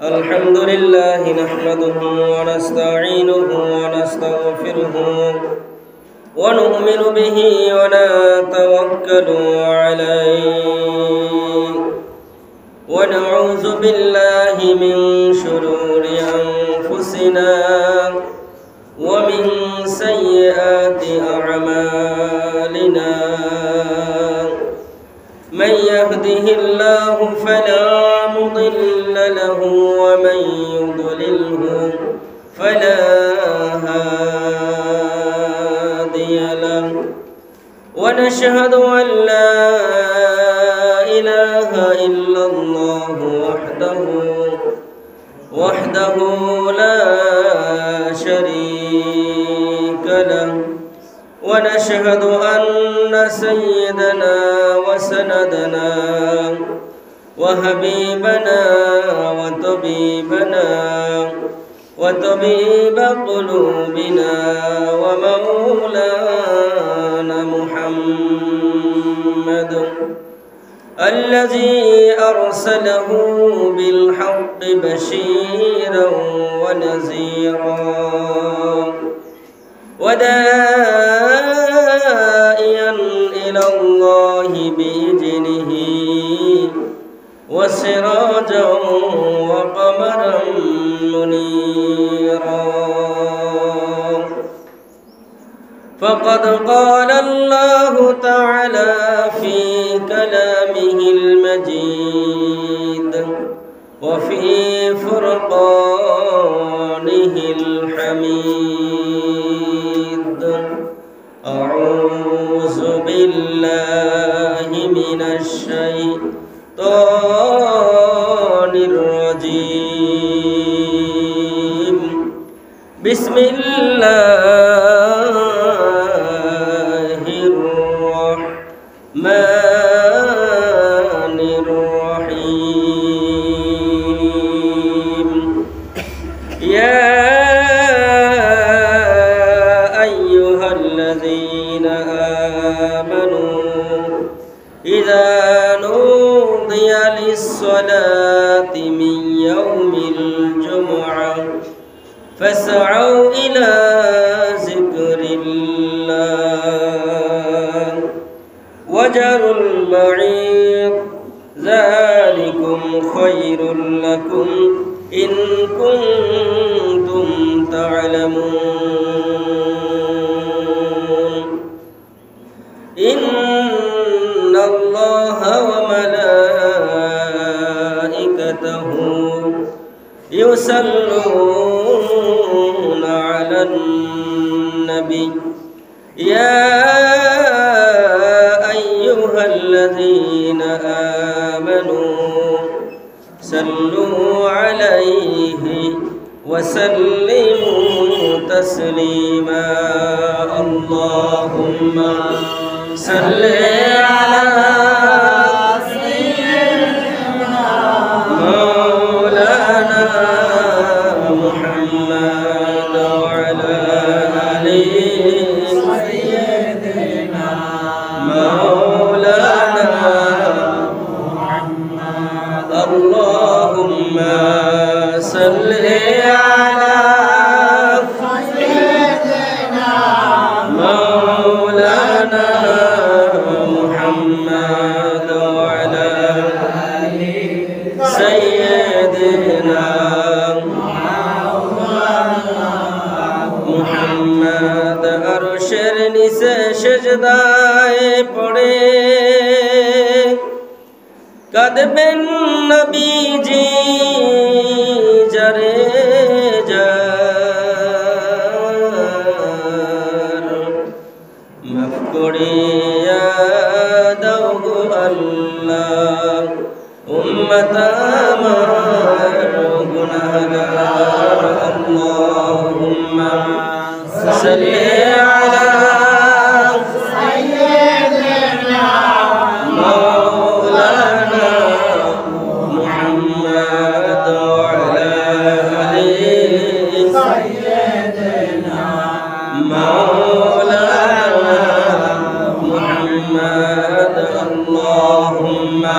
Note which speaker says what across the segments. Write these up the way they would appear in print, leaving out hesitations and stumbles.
Speaker 1: الحمد لله نحمده ونستعينه ونستغفره ونؤمن به ونتوكل عليه ونعوذ بالله من شرور أنفسنا ومن سيئات أعمالنا من يهده الله فلا مضل له ومن يضلله فلا هادي له ونشهد أن لا إله إلا الله وحده لا شريك له ونشهد أن سيدنا وسندنا وحبيبنا وطبيب قلوبنا ومولانا محمد الذي أرسله بالحق بشيرا ونذيرا وداعيا إلى الله بإذنه وسراجا وقمرا منيرا فقد قال الله تعالى في كلامه المجيد وفي فرقانه الحميد أعوذ بالله من الشيطان الرجيم بسم الله الرحمن الرحيم يا أيها الذين آمنوا إذا نودي للصلاة من يوم الجمعة فاسعوا إلى ذكر الله وذروا البيع ذلكم خير لكم إن كنتم تعلمون إن الله وملائكته يصلون على النبي يا أيها الذين آمنوا صلوا عليه وسلموا تسليما اللهم صل على سيدنا مولانا محمد وعلى آله سيدنا مولانا محمد اللهم صل على سيدنا مولانا محمد وعلى آله سيدنا محمد अरशेर निसे सेजदाए पड़े कदबेन नबीजी जरे जार माफ करिया दाओ गो अल्लाह उम्मत आमार गुनाहगार अल्लाहुम्मा सल्ली अला सय्यिदिना मौलाना मुहम्मद वअला आलिहि सय्यिदिना मौलाना मुहम्मद अल्लाहुम्मा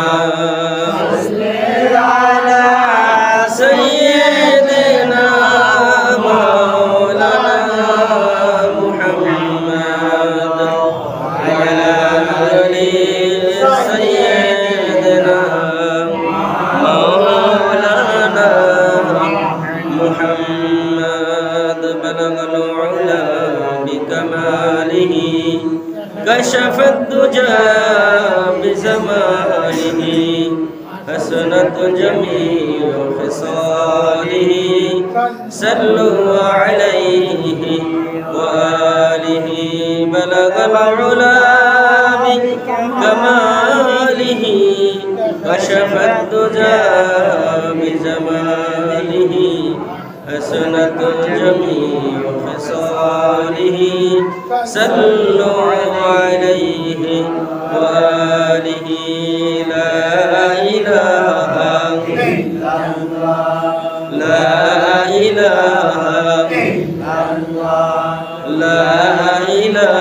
Speaker 1: سيدنا مولانا محمد وعلى آل سيدنا مولانا محمد بلغ العلا بكماله كشف الدجى بزمانه حسنت جميع خصاله صلوا عليه وآله بلغ العلا بكماله كشف الدجى بزمانه حسنت جميع خصاله صلوا عليه وآله لا إله إلا الله لا إله إلا الله لا إله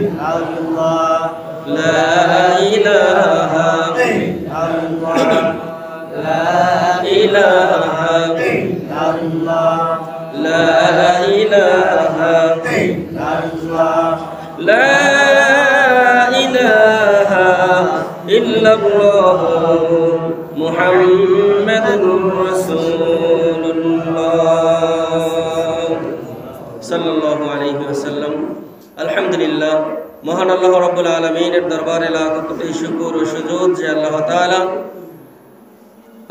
Speaker 1: إلا الله لا إله إلا الله لا إله إلا الله لا إله إلا الله لا إله إلا الله محمد رسول الله صلى الله عليه وسلم الحمد لله মহান আল্লাহ রাব্বুল আলামিনের দরবারে লাখ কোটি শুকর ও সুজুদ যে আল্লাহ তাআলা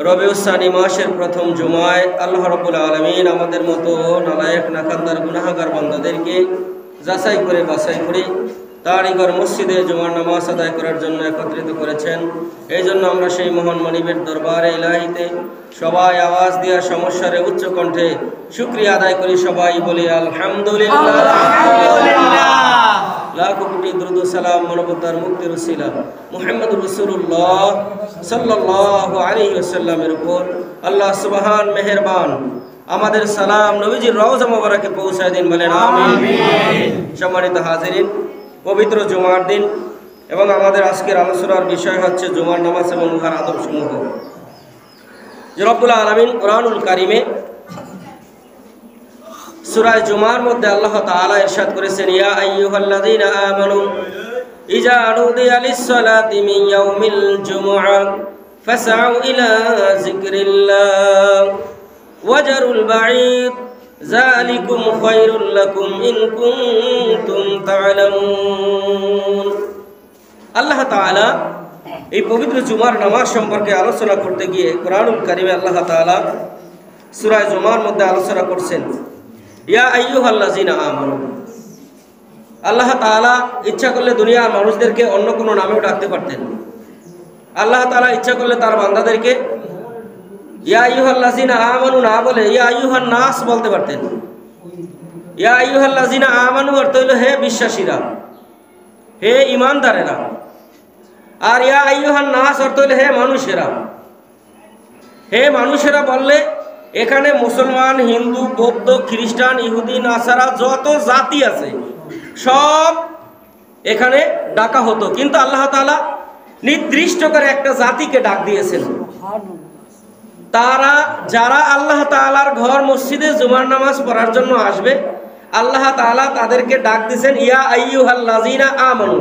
Speaker 1: রবিউল সানি মাসের প্রথম জুমায় আল্লাহ রাব্বুল আলামিন আমাদের মতো নালায়েক নাকান্দার গুনাহগার বান্দাদেরকে যাচাই করে বাছাই করে তারই ঘর মসজিদে জুমার নামাজ আদায় করার জন্য একত্রিত করেছেন। এই জন্য আমরা সেই মহান মনিবের দরবারে ইলাহিতে সবাই আওয়াজ দিয়া সমস্যারে উচ্চ কণ্ঠে শুকরিয়া আদায় করি। সবাই বলি আলহামদুলিল্লাহ আলহামদুলিল্লাহ। লাখ কোটি দরুদ ও সালাম মানবতার মুক্তির ওসিলা মুহাম্মদুর রাসূলুল্লাহ সাল্লাল্লাহু আলাইহি ওয়াসাল্লামের উপর আল্লাহ সুবহান মেহেরবান আমাদের সালাম নবীজির রওজা মোবারকে পৌঁছায় দিন, বলেন আমিন। সম্মানিত হাজিরিন, পবিত্র জুমার দিন এবং আমাদের আজকের আলোচনার বিষয় হচ্ছে জুমার নামাজ এবং উহার আদবসমূহ। রব্বুল আলামিন কুরআনুল কারীমে সূরা জুমার মধ্যে আল্লাহ তাআলা ইরশাদ করেছেন, ইয়া আইয়ুহাল্লাযীনা আমানু ইযা নুদিয়া লিস-সালাতি মিন ইয়াউমিল জুমআ ফাসআউ ইলা যিকরিল্লাহ ওয়াজারুল বাঈদ যালিকুম খায়রুল লাকুম ইন কুনতুম তা'লামুন। আল্লাহ তাআলা এই পবিত্র জুমার নামাজ সম্পর্কে আলোচনা করতে গিয়ে কুরআনুল কারীমে আল্লাহ তাআলা সূরা জুমার মধ্যে আলোচনা করছেন, ইয়া আইয়ুহাল্লাযীনা আমানু। আল্লাহ তাআলা ইচ্ছা করলে দুনিয়ার মানুষদেরকে অন্য কোনো নামেও ডাকতে পারতেন। আল্লাহ তাআলা ইচ্ছা করলে তার বান্দাদেরকে ইয়া আইয়ুহাল্লাযীনা আমানু না বলে ইয়া আইয়ুহান নাস বলতে পারতেন। ইয়া আইয়ুহাল্লাযীনা আমানু অর্থ হলো হে বিশ্বাসীরা, হে ঈমানদারেরা। আর ইয়া আইয়ুহান নাস অর্থ হলো হে মানুষেরা। হে মানুষেরা বললে এখানে মুসলমান, হিন্দু, বৌদ্ধ, খ্রিস্টান, ইহুদি, নাসারা যত জাতি আছে সব এখানে ডাকা হতো, কিন্তু আল্লাহ তাআলা নির্দিষ্ট করে একটা জাতিকে ডাক দিয়েছেন। তারা যারা আল্লাহ তাআলার ঘর মসজিদে জুমার নামাজ পড়ার জন্য আসবে, আল্লাহ তাআলা তাদেরকে ডাক দিয়েছেন, ইয়া আইয়ুহাল্লাযীনা আমানু,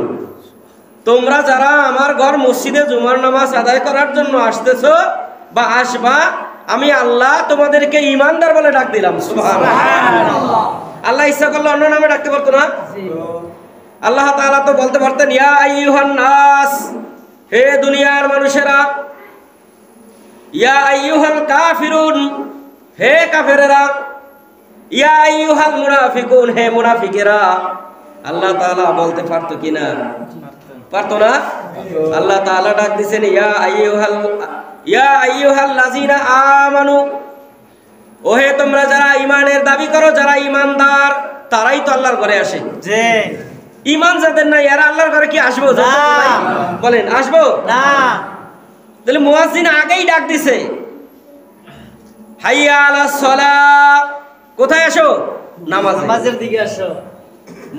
Speaker 1: তোমরা যারা আমার ঘর মসজিদে জুমার নামাজ আদায় করার জন্য আসতেছো বা আসবা, আমি আল্লাহ তোমাদেরকে ঈমানদার বলে ডাক দিলাম। সুবহানাল্লাহ। আল্লাহ ইচ্ছা করলে অন্য নামে ডাকতে পারতো না? আল্লাহ তাআলা তো বলতে পারতেন, ইয়া আইয়ুহান নাস, হে দুনিয়ার মানুষেরা। ইয়া আইয়ুহাল কাফিরুন, হে কাফেরেরা। ইয়া আইয়ুহাল মুনাফিকুন, হে মুনাফিকেরা। আল্লাহ তাআলা বলতে পারতো কিনা? পারতো না। আল্লাহ তাআলা ডাক দিয়েছেন, ইয়া আইয়ুহাল্লাযীনা আমানু, ওহে তোমরা যারা ঈমানের দাবি করো, যারা ঈমানদার, তারাই তো আল্লাহর ঘরে আসে। জি, ঈমান যাদের নাই এরা আল্লাহর ঘরে কি আসবো? বলেন আসবো না। তাহলে মুয়াজ্জিন আগেই ডাক দিছে, হাইয়া আলাস সালাহ, কোথায় আসো? নামাজের দিকে আসো।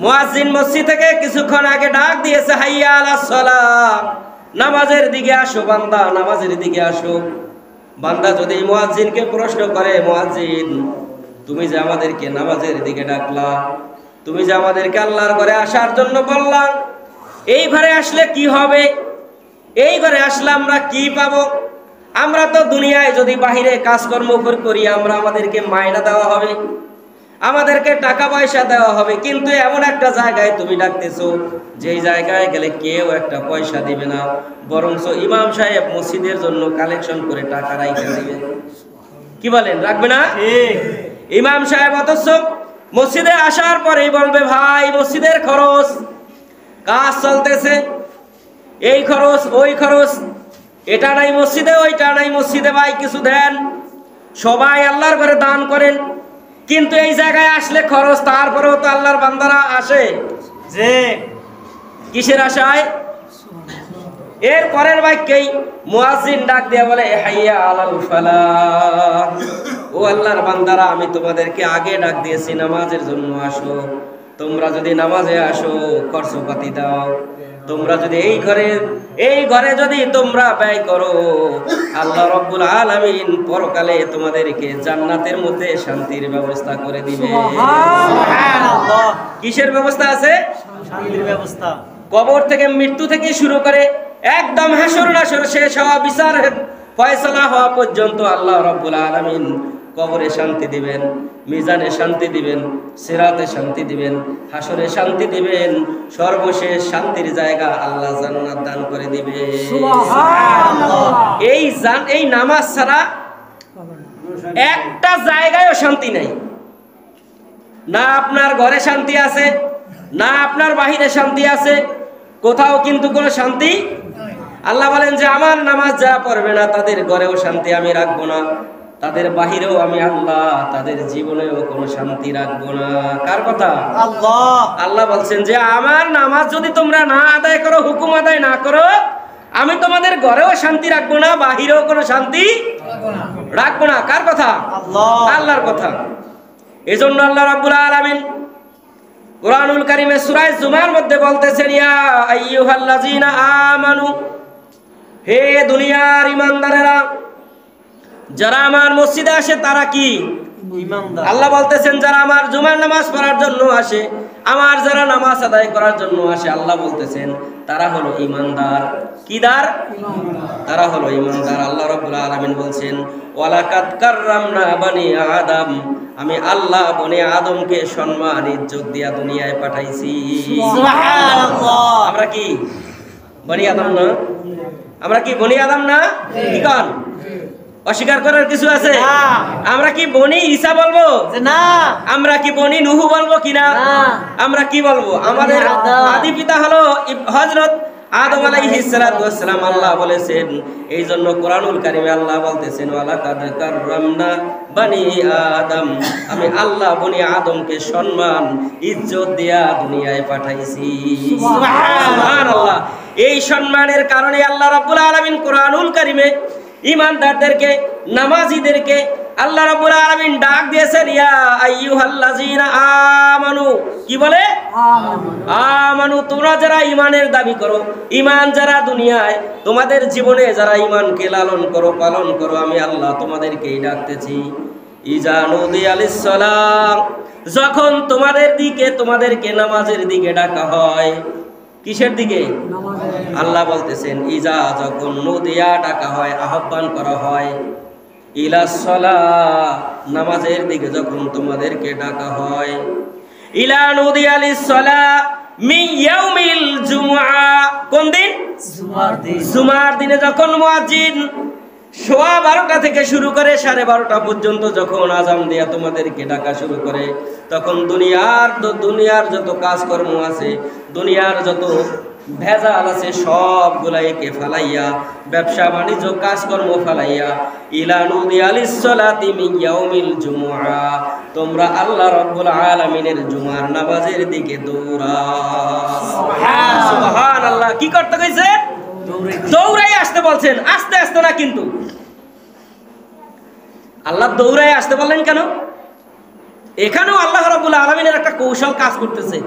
Speaker 1: মুয়াজ্জিন মসজিদ থেকে কিছুক্ষণ আগে ডাক দিয়েছে, হাইয়া আলাস সালাহ, নামাজের দিকে আসো বান্দা, নামাজের দিকে আসো। বান্দা যদি মুয়াজ্জিনকে প্রশ্ন করে, মুয়াজ্জিন তুমি যে আমাদেরকে নামাজের দিকে ডাকলা, তুমি যে আমাদেরকে আল্লাহর ঘরে আসার জন্য বললা, এই ঘরে আসলে কি হবে? এই ঘরে আসলে আমরা কি পাবো? আমরা তো দুনিয়ায় যদি বাহিরে কাজকর্ম করি, আমরা আমাদেরকে মাইনা দেওয়া হবে, আমাদেরকে টাকা পয়সা দেওয়া হবে, কিন্তু এমন একটা জায়গায় তুমি ডাকতেছো যেই জায়গায় গেলে কেউ একটা পয়সা দিবে না, বরঞ্চ ইমাম সাহেব মসজিদের জন্য কালেকশন করে টাকা রাইখা দিবে। কি বলেন, রাখবে না? ইমাম সাহেব অথচ মসজিদে আসার পরেই বলবে, ভাই মসজিদের খরচ, কাজ চলতেছে, এই খরচ ওই খরচ, এটা নাই মসজিদে ওইটা নাই মসজিদে, ভাই কিছু দেন। সবাই আল্লাহর ঘরে দান করেন, কিন্তু এই জায়গায় আসলে খরচ। তারপরেও তো আল্লাহর বান্দারা আসে যে কিসের আশায়? এর পরের বাক্যেই মুয়াজ্জিন ডাক দিয়া বলে, হাইয়া আলাল ফালাহ, ও আল্লাহর বান্দারা আমি তোমাদেরকে আগে ডাক দিয়েছি নামাজের জন্য আসো। তোমরা যদি নামাজে আসো খরচপাতি দাও, তোমরা যদি এই ঘরে যদি তোমরা ব্যয় করো, আল্লাহ রাব্বুল আলামিন পরকালে তোমাদেরকে জান্নাতের মধ্যে শান্তির ব্যবস্থা করে দিবে। সুবহানাল্লাহ। কিসের ব্যবস্থা আছে? শান্তির ব্যবস্থা। কবর থেকে, মৃত্যু থেকে শুরু করে একদম হাসর নাসর শেষ হওয়া, বিচার ফয়সালা হওয়া পর্যন্ত আল্লাহ রাব্বুল আলামিন কবরে শান্তি দিবেন, মিজানে শান্তি দিবেন, সিরাতে শান্তি দিবেন, হাসরে শান্তি দিবেন, সর্বশেষ শান্তির জায়গা আল্লাহ জান্নাত দান করে দিবে। সুবহানাল্লাহ। এই নামাজ ছাড়া একটা জায়গায়ও শান্তি নাই। না আপনার ঘরে শান্তি আছে, না আপনার বাহিরে শান্তি আছে, কোথাও কিন্তু কোনো শান্তি। আল্লাহ বলেন যে আমার নামাজ যারা পড়বে না তাদের ঘরেও শান্তি আমি রাখবো না, তাদের বাহিরেও আমি আল্লাহ তাদের জীবনেও কোনো শান্তি রাখবো না। কার কথা? আল্লাহ। আল্লাহ বলছেন যে আমার নামাজ যদি তোমরা না আদায় করো, হুকুম আদায় না করো, আমি তোমাদের ঘরেও শান্তি রাখবো না, বাহিরেও কোনো শান্তি রাখবো না। কার কথা? আল্লাহ। আল্লাহর কথা। এজন্য আল্লাহ রাব্বুল আলামিন কুরআনুল কারীমে সূরা জুমার মধ্যে বলতেছেন, ইয়া আইয়ুহাল্লাযীনা আমানু, হে দুনিয়ার ঈমানদারেরা, যারা আমার মসজিদে আসে তারা কি? ঈমানদার। আল্লাহ বলতেছেন যারা আমার জুমার নামাজ পড়ার জন্য আসে, আমার যারা নামাজ আদায় করার জন্য আসে, আল্লাহ বলতেছেন তারা হলো ঈমানদার। কি দার? তারা হলো ঈমানদার। আল্লাহ রাব্বুল আলামিন বলছেন, ওয়ালাকাদ কাররামনা বানি আদম, আমি আল্লাহ বনি আদমকে সম্মান ইজ্জত দিয়া দুনিয়ায় পাঠাইছি। সুবহানাল্লাহ। আমরা কি বনি আদম না? আমরা কি বনি আদম না? কি কারণ অস্বীকার করার কিছু আছে? আমরা কি বনি ঈসা বলবো না? আমরা কি বনি নূহ বলবো কিনা? আমরা কি বলবো? আমাদের আদি পিতা হলো হযরত আদম আলাইহিস সালাতু ওয়াস সালাম। আল্লাহ বলেছেন, এই জন্য কোরআনুল কারীমে আল্লাহ বলতেছেন, ওয়ালাকাদ কাররামনা বানি আদম, আমি আল্লাহ বনি আদমকে সম্মান ইজ্জত দিয়া দুনিয়ায় পাঠাইছি। সুবহানাল্লাহ। এই সম্মানের কারণে আল্লাহ রাব্বুল আলামিন কোরআনুল কারীমে ঈমানদারদেরকে, নামাজীদেরকে আল্লাহ রাব্বুল আলামিন ডাক দিয়েছেন, ইয়া আইয়ুহাল্লাযীনা আমানু। কি বলে? আমানু। তোমরা যারা ঈমানের দাবি করো, ঈমান যারা দুনিয়ায় তোমাদের জীবনে যারা ঈমানকে লালন করো, পালন করো, আমি আল্লাহ তোমাদেরকেই ডাকতেছি। ইজা নুদিয়া লিস-সালাহ, যখন তোমাদেরকে নামাজের দিকে ডাকা হয়। কিসের দিকে? আল্লাহ বলতেছেন, ইজা, যখন নুদিয়া ডাকা হয়, আহ্বান করা হয়, ইলাস সালাহ, নামাজের দিকে যখন তোমাদেরকে ডাকা হয়, ইলা নুদিয়া লিস-সালাহ মিন ইয়াউমিল জুমআ, কোন দিন? জুমার দিনে যখন মুয়াজ্জিন সোয়া 12টা থেকে শুরু করে 12:30 পর্যন্ত যখন আযান দেয়া তোমাদেরকে ডাকা শুরু করে, তখন দুনিয়ার যত কাজকর্ম আছে, দুনিয়ার যত ভেজাল আছে, সবগুলাইকে ফালাইয়া, ব্যবসা বাণিজ্য কাজকর্ম ফালাইয়া, ইলা নুদিয়া লিস-সালাতি মিন ইয়াউমিল জুমআ, তোমরা আল্লাহ রাব্বুল আলামিনের জুমার নামাজের দিকে দৌড়াও। সুবহানাল্লাহ। কি করতে কইছে? দৌড়াই আসতে বলছেন, আস্তে আস্তে না। কিন্তু আল্লাহ দৌড়াই আসতে বললেন কেন? এখানেও আল্লাহ রাব্বুল আলামিনের একটা কৌশল কাজ করতেছে।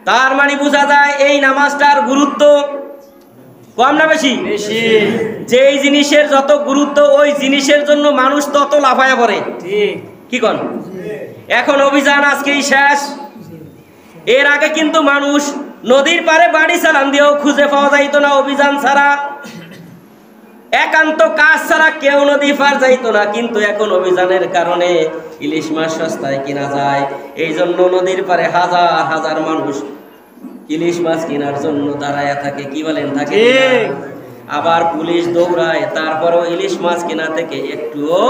Speaker 1: তার মানে বোঝা যায় এই নামাজটার গুরুত্ব, কম না বেশি?
Speaker 2: বেশি।
Speaker 1: যেই জিনিসের যত গুরুত্ব ওই জিনিসের জন্য মানুষ তত লাফায়া পড়ে।
Speaker 2: ঠিক।
Speaker 1: কি কোন? এখন অভিযান আজকেই শেষ। এর আগে কিন্তু মানুষ নদীর পারে বাড়ি চালান দিয়েও খুঁজে পাওয়া যাইতো না অভিযান ছাড়া, একান্ত কাজ ছাড়া কেউ নদী পার যাইতো না। কিন্তু এখন অভিযানের কারণে ইলিশ মাছ সস্তায় কিনা যায়, এই জন্য নদীর পারে হাজার হাজার মানুষ ইলিশ মাছ কেনার জন্য দাঁড়ায় থাকে। কি বলেন? থাকে। আবার পুলিশ দৌড়ায়, তারপরও ইলিশ মাছ কেনা থেকে একটুও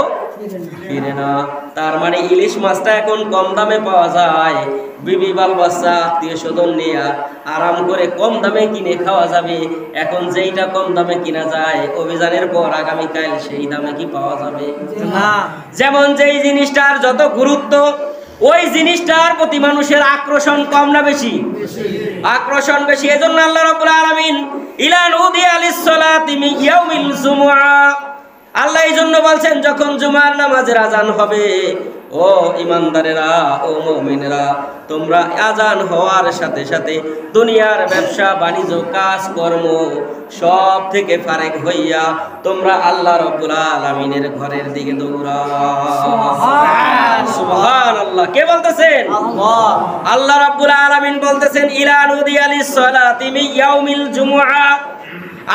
Speaker 1: ফিরে না। তার মানে ইলিশ মাছটা এখন কম দামে পাওয়া যায়, বিবি বাল বাচ্চা আত্মীয় স্বজন নিয়ে আরাম করে কম দামে কিনে খাওয়া যাবে। এখন যেইটা কম দামে কিনা যায়, অভিযানের পর আগামীকাল সেই দামে কি পাওয়া যাবে
Speaker 2: না।
Speaker 1: যেমন যেই জিনিসটার যত গুরুত্ব ওই জিনিসটার প্রতি মানুষের আকর্ষণ কম না বেশি? আকর্ষণ বেশি। এজন্য আল্লাহ রাব্বুল আলামিন ইলা নুদিয়া লিস-সালাতি মিন ইয়াউমিল জুমআ, আল্লাহ এই জন্য বলছেন যখন জুমার নামাজের আজান হবে, ও ইমানদারেরা, ও মুমিনেরা, তোমরা আজান হওয়ার সাথে সাথে দুনিয়ার ব্যবসা বাণিজ্য কাজ কর্ম সব থেকে ফারেক হইয়া তোমরা আল্লাহ রাব্বুল আলামিনের ঘরের দিকে দৌড়াও। সুবহানাল্লাহ। কে বলতেছেন?
Speaker 2: আল্লাহ।
Speaker 1: আল্লাহ রাব্বুল আলামিন বলতেছেন ইলা নুদিয়া লিস-সালাতি মিন ইয়াউমিল জুমআ।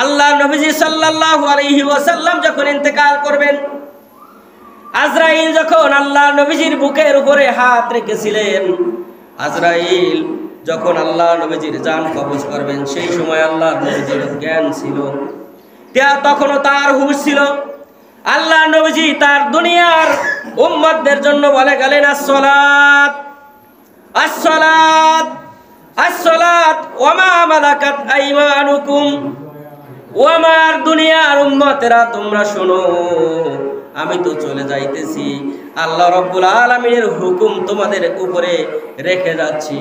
Speaker 1: আল্লাহ নবীজি সাল্লাল্লাহু আলাইহি ওয়াসাল্লাম যখন ইন্তেকাল করবেন, আজরাইল যখন আল্লাহ নবীজির বুকের উপরে হাত রেখেছিলেন, আজরাইল যখন আল্লাহ নবীজির জান কবজ করবেন, সেই সময় আল্লাহ নবীজির জ্ঞান ছিল, তখনও তার হুঁশ ছিল। আল্লাহ নবীজি তার দুনিয়ার উম্মতদের জন্য বলে গেলেন আসসালাত আসসালাত আসসালাত ওয়া মা মালাকাত আইমানুকুম। ও আমার দুনিয়ার উম্মতেরা, তোমরা শোনো, আমি তো চলে যাইতেছি, আল্লাহ রাব্বুল আলামিনের হুকুম তোমাদের উপরে রেখে যাচ্ছি।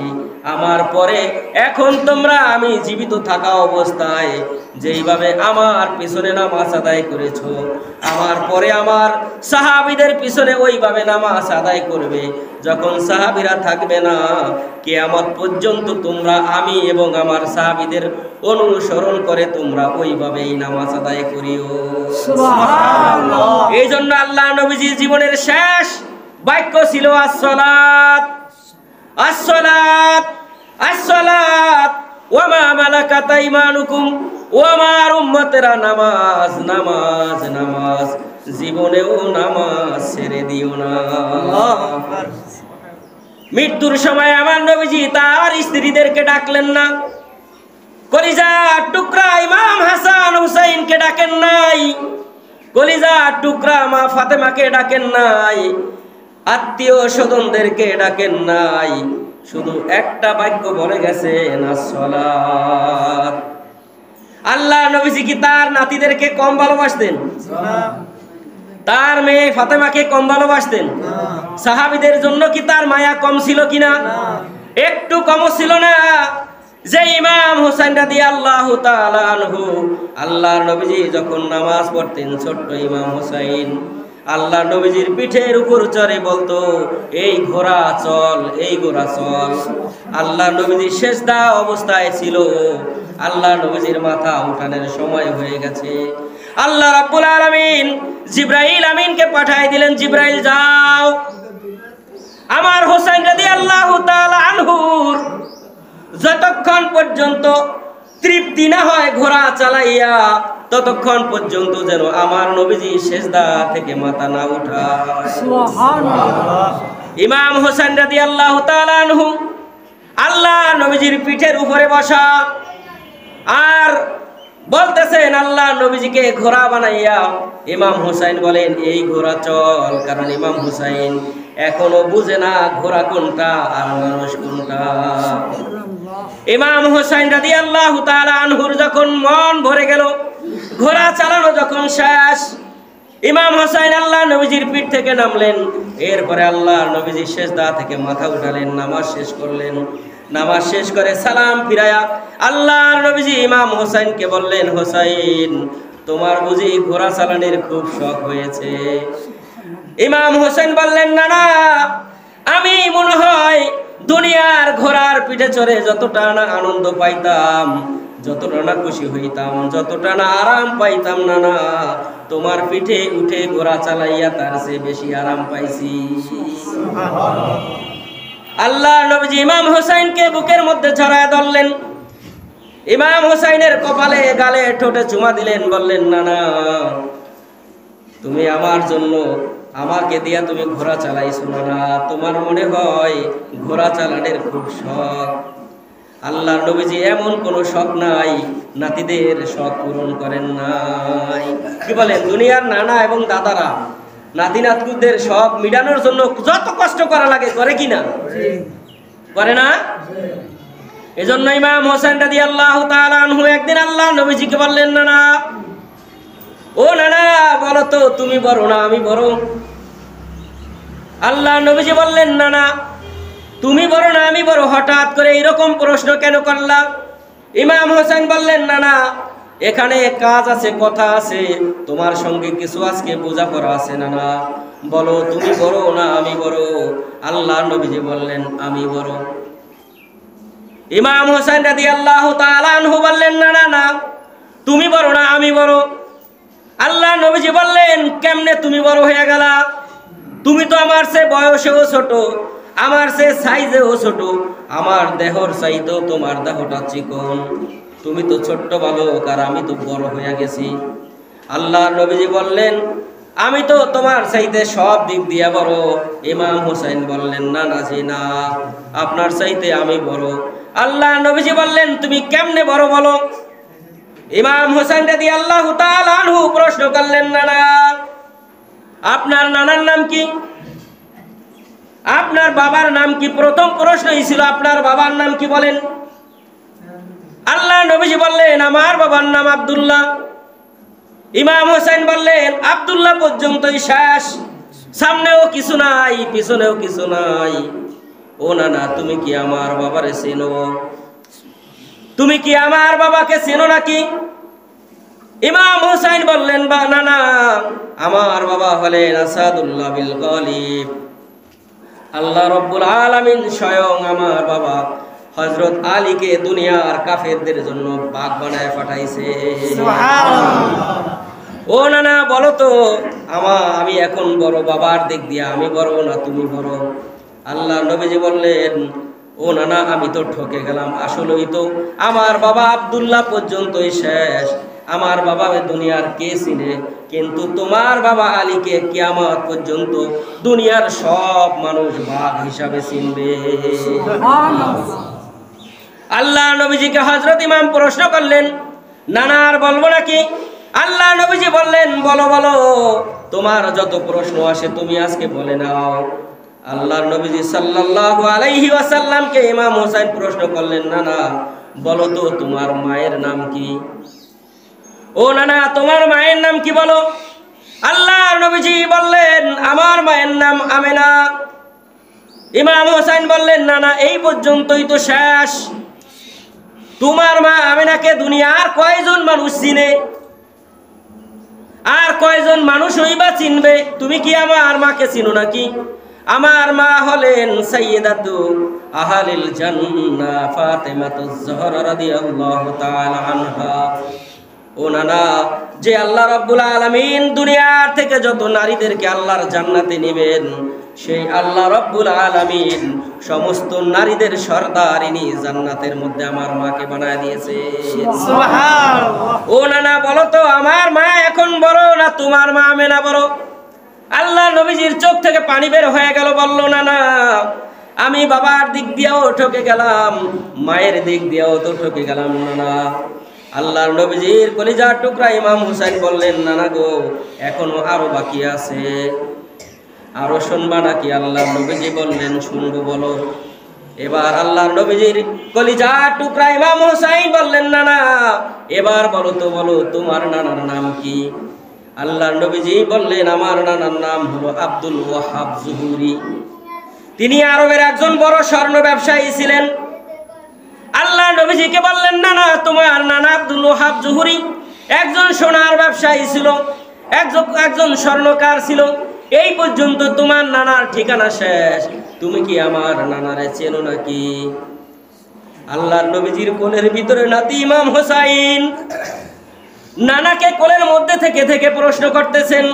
Speaker 1: আমার পরে এখন তোমরা আমি জীবিত থাকা অবস্থায় যেইভাবে আমার পিছনে নামাজ আদায় করেছো, আমার পরে আমার সাহাবীদের পিছনে ওইভাবে নামাজ আদায় করবে। যখন সাহাবীরা থাকবে না, কিয়ামত পর্যন্ত তোমরা আমি এবং আমার সাহাবীদের অনুসরণ করে তোমরা ওইভাবেই নামাজ আদায় করিও।
Speaker 2: সুবহানাল্লাহ।
Speaker 1: এই জন্য আল্লাহ নবীজির জীবনের শেষ বাক্য ছিল আসসালাত আসসালাত আসসালাত ওয়া মা মালাকাত আইমানুকুম। ও আমার উম্মতেরা, নামাজ নামাজ নামাজ, জীবনেও নামাজ ছেড়ে দিও না। মৃত্যুর সময় আমার নবীজি তার স্ত্রীদেরকে ডাকলেন না, কলিজার টুকরা ইমাম হাসান হুসাইনকে ডাকেন নাই, কলিজার টুকরা মা ফাতেমাকে ডাকেন নাই, আত্মীয় স্বজনদেরকে ডাকেন নাই, শুধু একটা বাক্য বলে গেছেন আসসালাত। আল্লাহ নবীজি কি তার নাতিদেরকে কম ভালোবাসতেন? তার মেয়ে ফাতেমাকে কম ভালোবাসতেন? সাহাবীদের জন্য কি তার মায়া কম ছিল কিনা? একটু কম ছিল না। যে ইমাম হোসেন রাদিয়াল্লাহু তাআলা আনহু, আল্লাহ নবীজি যখন নামাজ পড়তেন, ছোট্ট ইমাম হোসেন আল্লাহ নবীজির পিঠের উপর চড়ে বলতো, এই ঘোড়া চল, এই ঘোড়া চল। আল্লাহ নবীজি সেজদা অবস্থায় ছিল, আল্লাহ নবীজির মাথা উঠানোর সময় হয়ে গেছে। আল্লাহ রাব্বুল আলামিন জিবরাইল আমিনকে পাঠিয়ে দিলেন, জিবরাইল যাও, আমার হোসেন রাদিয়াল্লাহু তাআলা আনহুর যতক্ষণ পর্যন্ত তৃপ্তি না হয় ঘোড়া চালাইয়া, ততক্ষণ পর্যন্ত যেন আমার নবীজি সেজদা থেকে মাথা না উঠায়।
Speaker 2: সুবহানাল্লাহ।
Speaker 1: ইমাম হোসেন রাদিয়াল্লাহু তাআলা আনহু আল্লাহ নবীজির পিঠের উপরে বসা, আর বলতেছেন আল্লাহ নবীজিকে ঘোড়া বানাইয়া। ইমাম হুসাইন বলেন, এই ঘোড়া চল, কারণ ইমাম হুসাইন এখনো বুঝে না ঘোড়া কোনটা আর মানুষ কোনটা। ইমাম হুসাইন রাদিয়াল্লাহু তাআলা আনহুর যখন মন ভরে গেল, ঘোড়া চালানো যখন শেষ, ইমাম হুসাইন আল্লাহ নবীজির পিঠ থেকে নামলেন। এরপরে আল্লাহ নবীজি সেজদা থেকে মাথা উঠালেন, নামাজ শেষ করলেন। নামাজ শেষ করে সালাম ফিরায়া আল্লাহর নবীজি ইমাম হোসেনকে বললেন, হোসেন, তোমার বুঝি ঘোড়া চালানোর খুব শখ হয়েছে? ইমাম হোসেন বললেন, না না, আমি মনে হয় দুনিয়ার ঘোড়ার পিঠে চড়ে যতটা না আনন্দ পাইতাম, যতটা না খুশি হইতাম, যতটা না আরাম পাইতাম নানা, তোমার পিঠে উঠে ঘোড়া চালাইয়া তার চেয়ে বেশি আরাম পাইছি। আল্লাহ নবীজি ইমাম হোসেনকে বুকের মধ্যে জড়ায় ধরলেন, ইমাম হোসেনের কপালে গালে ঠোঁটে চুমা দিলেন, বললেন নানা তুমি আমার জন্য আমাকে দিয়া তুমি ঘোড়া চালাইছো না, তোমার মনে হয় ঘোড়া চালানোর খুব শখ। আল্লাহ নবীজি এমন কোন শখ নাই নাতিদের শখ পূরণ করেন নাই। কি বলেন, দুনিয়ার নানা এবং দাদারা নাতি নাতকুদের শখ মিটানোর জন্য যত কষ্ট করা লাগে করে কিনা, করে না? এজন্য ইমাম হোসেন রাদিয়াল্লাহু তাআলা আনহু একদিন আল্লাহ নবীজিকে বললেন নানা, ও নানা বলো তো তুমি বড় না আমি বড়? আল্লাহ নবীজি বললেন নানা তুমি বড় না আমি বড়, হঠাৎ করে এরকম প্রশ্ন কেন করলা? ইমাম হোসেন বললেন নানা এখানে কাজ আছে, কথা আছে, তোমার সঙ্গে কিছু আজকে বোঝাপড়া আছে নানা, বলো তুমি বড় না আমি বড়? আল্লাহ নবীজি বললেন আমি বড়। ইমাম হোসেন রাদিয়াল্লাহু তাআলা আনহু বললেন নানা না তুমি বড় না আমি বড়। আল্লাহ নবীজি বললেন কেমনে তুমি বড় হয়ে গেলা? তুমি তো আমার চেয়ে বয়সেও ছোট, আমার চেয়ে সাইজেও ছোট, আমার দেহর চাইতেও তোমার দেহটা চিকন, তুমি তো ছোট্ট বালক আর আমি তো বড় হয়ে গেছি। আল্লাহ নবীজি বললেন আমি তো তোমার চাইতে সব দিক দিয়া বড়। ইমাম হোসেন বললেন না নাজি না, আপনার চাইতে আমি বড়। আল্লাহ নবীজি বললেন তুমি কেমনে বড় বলো? ইমাম হোসেন রাদিয়াল্লাহু তাআলা আনহু প্রশ্ন করলেন নানা আপনার নানার নাম কি, আপনার বাবার নাম কি? প্রথম প্রশ্নই ছিল আপনার বাবার নাম কি বলেন? আল্লাহ নবীজি বললেন আমার বাবার নাম আব্দুল্লাহ। ইমাম হোসেন বললেন আব্দুল্লাহ পর্যন্তই শেষ, সামনেও কিছু নাই পিছনেও কিছু নাই। ও নানা তুমি কি আমার বাবারে চেনো? তুমি কি আমার বাবাকে চেনো নাকি? ইমাম হোসেন বললেন বা নানা আমার বাবা হলেন আসাদুল্লাহ বিল গালিব, আল্লাহ রাব্বুল আলামিন স্বয়ং আমার বাবা হযরত আলীকে দুনিয়ার কাফেরদের জন্য বাগ বানায় পাঠাইছে। সুবহানাল্লাহ। ও নানা বলো তো আমি এখন বড়, বাবার দিক দিয়ে আমি বড় না তুমি বড়? আল্লাহ নবীজি বললেন ও নানা আমি তো ঠকে গেলাম, আসলেই তো আমার বাবা আব্দুল্লাহ পর্যন্তই শেষ, আমার বাবা দুনিয়ার কে চিনে, কিন্তু তোমার বাবা আলীকে কিয়ামত পর্যন্ত দুনিয়ার সব মানুষ বাঘ হিসাবে চিনবে। আল্লাহ নবীজিকে হযরত ইমাম প্রশ্ন করলেন নানা আর বলবো নাকি? আল্লাহ নবীজি বললেন বলো বলো, তোমার যত প্রশ্ন আসে তুমি আজকে বলে নাও। আল্লাহ নবীজি সাল্লাল্লাহু আলাইহি ওয়াসাল্লামকে ইমাম হোসেন প্রশ্ন করলেন নানা বলো তো তোমার মায়ের নাম কি? ও নানা তোমার মায়ের নাম কি বলো? আল্লাহ নবীজি বললেন আমার মায়ের নাম আমেনা। ইমাম হোসেন বললেন নানা এই পর্যন্তই তো শেষ, তোমার মা আমেনাকে দুনিয়ার কয়জন মানুষ চিনে? আর কয়জন মানুষ হইবা চিনবে? তুমি কি আমার মাকে চিনো নাকি? আমার মা হলেন সাইয়্যিদাতু আহলিল জান্নাহ ফাতেমাতুজ জহরা রাদিয়াল্লাহু তাআলা আনহা। ও নানা যে আল্লাহ রাব্বুল আলামিন দুনিয়ার থেকে যত নারীদেরকে আল্লাহর জান্নাতে নেবেন, সেই আল্লাহ রাব্বুল আলামিন সমস্ত নারীদের সরদারিনী জান্নাতের মধ্যে আমার মাকে বানায় দিয়েছে। সুবহানাল্লাহ। ও নানা বলো তো আমার মা এখন বড় না তোমার মা আমেনা বড়? আল্লাহ নবীজির চোখ থেকে পানি বের হয়ে গেল, বলল নানা আমি বাবার দিক দিয়েও ঠকে গেলাম, মায়ের দিক দিয়েও তো ঠকে গেলাম নানা। আল্লাহর নবীজির কলিজার টুকরা ইমাম হুসাইন বললেন নানা গো এখনো আরো বাকি আছে, আরো শুনবা নাকি? আল্লাহর নবীজি বললেন শুনবো বলো। এবার আল্লাহর নবীজির কলিজার টুকরা ইমাম হুসাইন বললেন নানা এবার বলো তো বলো তোমার নানার নাম কি? আল্লাহর নবীজি বললেন আমার নানার নাম হলো আব্দুল ওয়াহাব জুহুরি, তিনি আরবের একজন বড় স্বর্ণ ব্যবসায়ী ছিলেন। আল্লাহ নবীজিকে বললেন নানা তোমার নানা আব্দুল ওয়াহাব জুহুরি একজন সোনার ব্যবসায়ী ছিল, একজন স্বর্ণকার ছিল, এই পর্যন্ত তোমার নানার ঠিকানা শেষ, তুমি কি আমার নানারে চেনো নাকি? আল্লাহর নবীজির কোলের ভিতরে নাতি ইমাম হোসাইন নানাকে কোলের মধ্যে থেকে থেকে প্রশ্ন করতেছেন,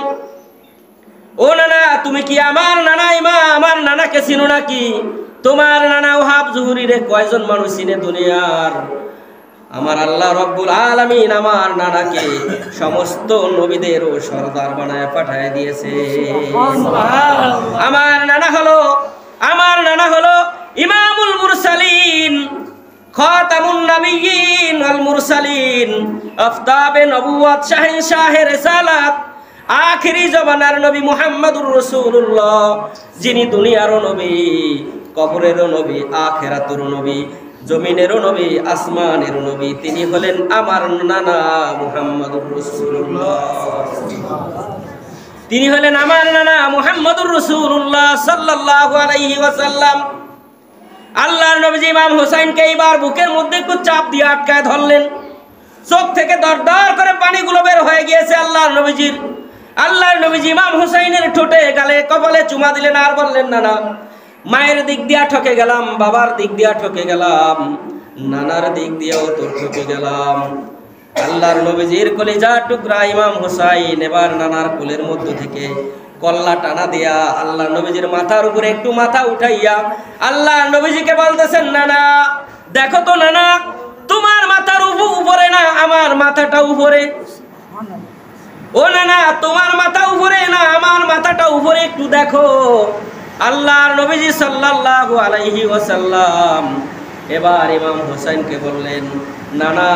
Speaker 1: ও নানা, তুমি কি আমার নানা আমার নানাকে চিনো নাকি? তোমার নানা ওহাব জুহুরিরে কয়জন মানুষ চিনে দুনিয়ার? আমার আল্লাহ রব্বুল আলামিন আমার নানাকে সমস্ত নবীদেরও সরদার বানায় পাঠায় দিয়েছে। আমার নানা হলো ইমামুল মুরসালিন, খাতামুন নবিয়্যিন ওয়াল মুরসালিন, আফতাবে নবুওয়াত, শাহেনশাহে রিসালাত, আখিরি জমানার নবী মুহাম্মদুর রাসূলুল্লাহ, যিনি দুনিয়ারও নবী, কবরেরও নবী, আখিরাতেরও নবী, জমিনেরও নবী, আসমানেরও নবী। তিনি হলেন আমার নানা মুহাম্মদুর রাসূলুল্লাহ। তিনি হলেন আমার নানা মুহাম্মদুর রাসূলুল্লাহ সাল্লাল্লাহু আলাইহি ওয়াসাল্লাম। আল্লাহর নবী ইমাম হোসেনকে এইবার বুকের মধ্যে একটু চাপ দিয়ে আটকায় ধরলেন। চোখ থেকে দরদর করে পানিগুলো বের হয়ে গিয়েছে আল্লাহর নবীজি ইমাম হোসেনের ঠোঁটে, গালে, কপালে চুমা দিলেন আর বললেন, নানা, মায়ের দিক দিয়া ঠকে গেলাম, বাবার দিক দিয়া ঠকে গেলাম, নানার দিক দিয়েও তো ঠকে গেলাম। আল্লাহর নবীজির কলিজা টুকরা ইমাম হোসাইন এবার নানার কোলের মধ্য থেকে কল্লা টানা দিয়া আল্লাহ নবীজির মাথার উপরে একটু মাথা উঠাইয়া আল্লাহ নবীজিকে বলতেছেন, নানা দেখো তো নানা, তোমার মাথার উপরে না আমার মাথাটা উপরে? ও নানা, তোমার মাথা উপরে না আমার মাথাটা উপরে, একটু দেখো। আল্লাহর নবীজি সাল্লাল্লাহু আলাইহি ওয়াসাল্লাম এবার ইমাম হোসেনকে বললেন, নানা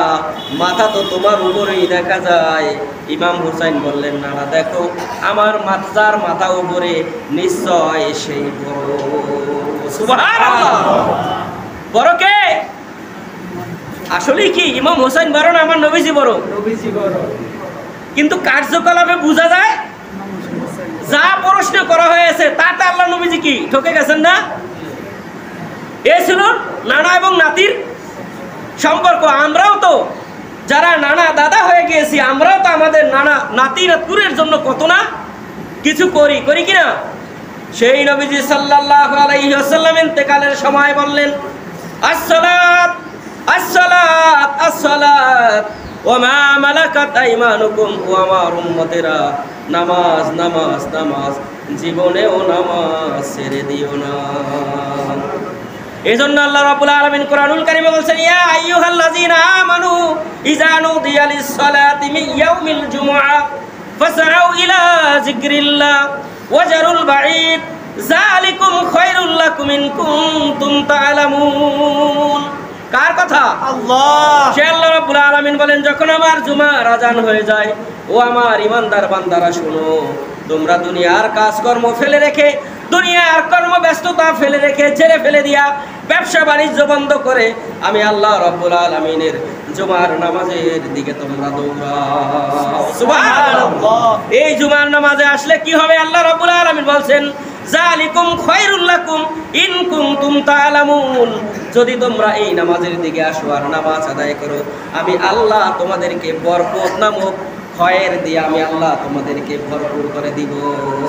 Speaker 1: মাথা তো তোমার উপরেই দেখা যায়। ইমাম হোসেন বললেন, নানা দেখো আমার মাথার মাথা উপরে, নিশ্চয় সেই বড়। সুবহানাল্লাহ। বড় কে? আসলে কি ইমাম হোসেন বড় না আমার নবীজি বড়? নবীজি বড়। কিন্তু কার্যকলাপে বোঝা যায় যা প্রশ্ন করা হয়েছে তাতে আল্লাহ নবীজি কি ঠকে গেছেন না? এ ছিল নানা এবং নাতির সম্পর্ক। আমরাও তো যারা নানা দাদা হয়ে গিয়েছি, আমরাও তো আমাদের নানা নাতি নাতকুরের জন্য কত না কিছু করি কিনা? সেই নবীজি সাল্লাল্লাহু আলাইহি ওয়াসাল্লাম ইন্তেকালের সময় বললেন, আসসালাত আসসালাত আসসালাত ওয়া মা মালাকাত আইমানুকুম, ও আমার উম্মতেরা, নামাজ নামাজ নামাজ, জীবনেও নামাজ ছেড়ে দিও না। এজন্য আল্লাহ রাব্বুল আলামিন কোরআনুল কারীমে বলেন, ইয়া আইয়ুহাল্লাযীনা আমানু ইযা নুদিয়া লিস-সালাতি মিন ইয়াউমিল জুমআহ ফাসআউ ইলা যিকরিল্লাহ ওয়া যারুল বাঈদ যালিকুম খায়রুল লাকুম ইন কুনতুম তা'লামুন। কার কথা? আল্লাহ। সে আল্লাহ রাব্বুল আলামিন বলেন, যখন আমার জুমার আজান হয়ে যায়, ও আমার ইমানদার বান্দারা শোনো, তোমরা দুনিয়ার কাজকর্ম ফেলে রেখে, দুনিয়ার কর্মব্যস্ততা ফেলে রেখে, ছেড়ে ফেলে দিয়া ব্যবসা বাণিজ্য বন্ধ করে আমি আল্লাহ রাব্বুল আলামিনের জুমার নামাজের দিকে তোমরা দৌড়াও। সুবহানাল্লাহ। এই জুমার নামাজে আসলে কি হবে? আল্লাহ রাব্বুল আলামিন বলছেন, যালিকুম খায়রুল লাকুম ইন কুনতুম তা'লামুন। যদি তোমরা এই নামাজের দিকে আসো আর নামাজ আদায় করো, আমি আল্লাহ তোমাদেরকে বরকত নামক খয়ের দিয়ে আমি আল্লাহ তোমাদেরকে ভরপুর করে দিব।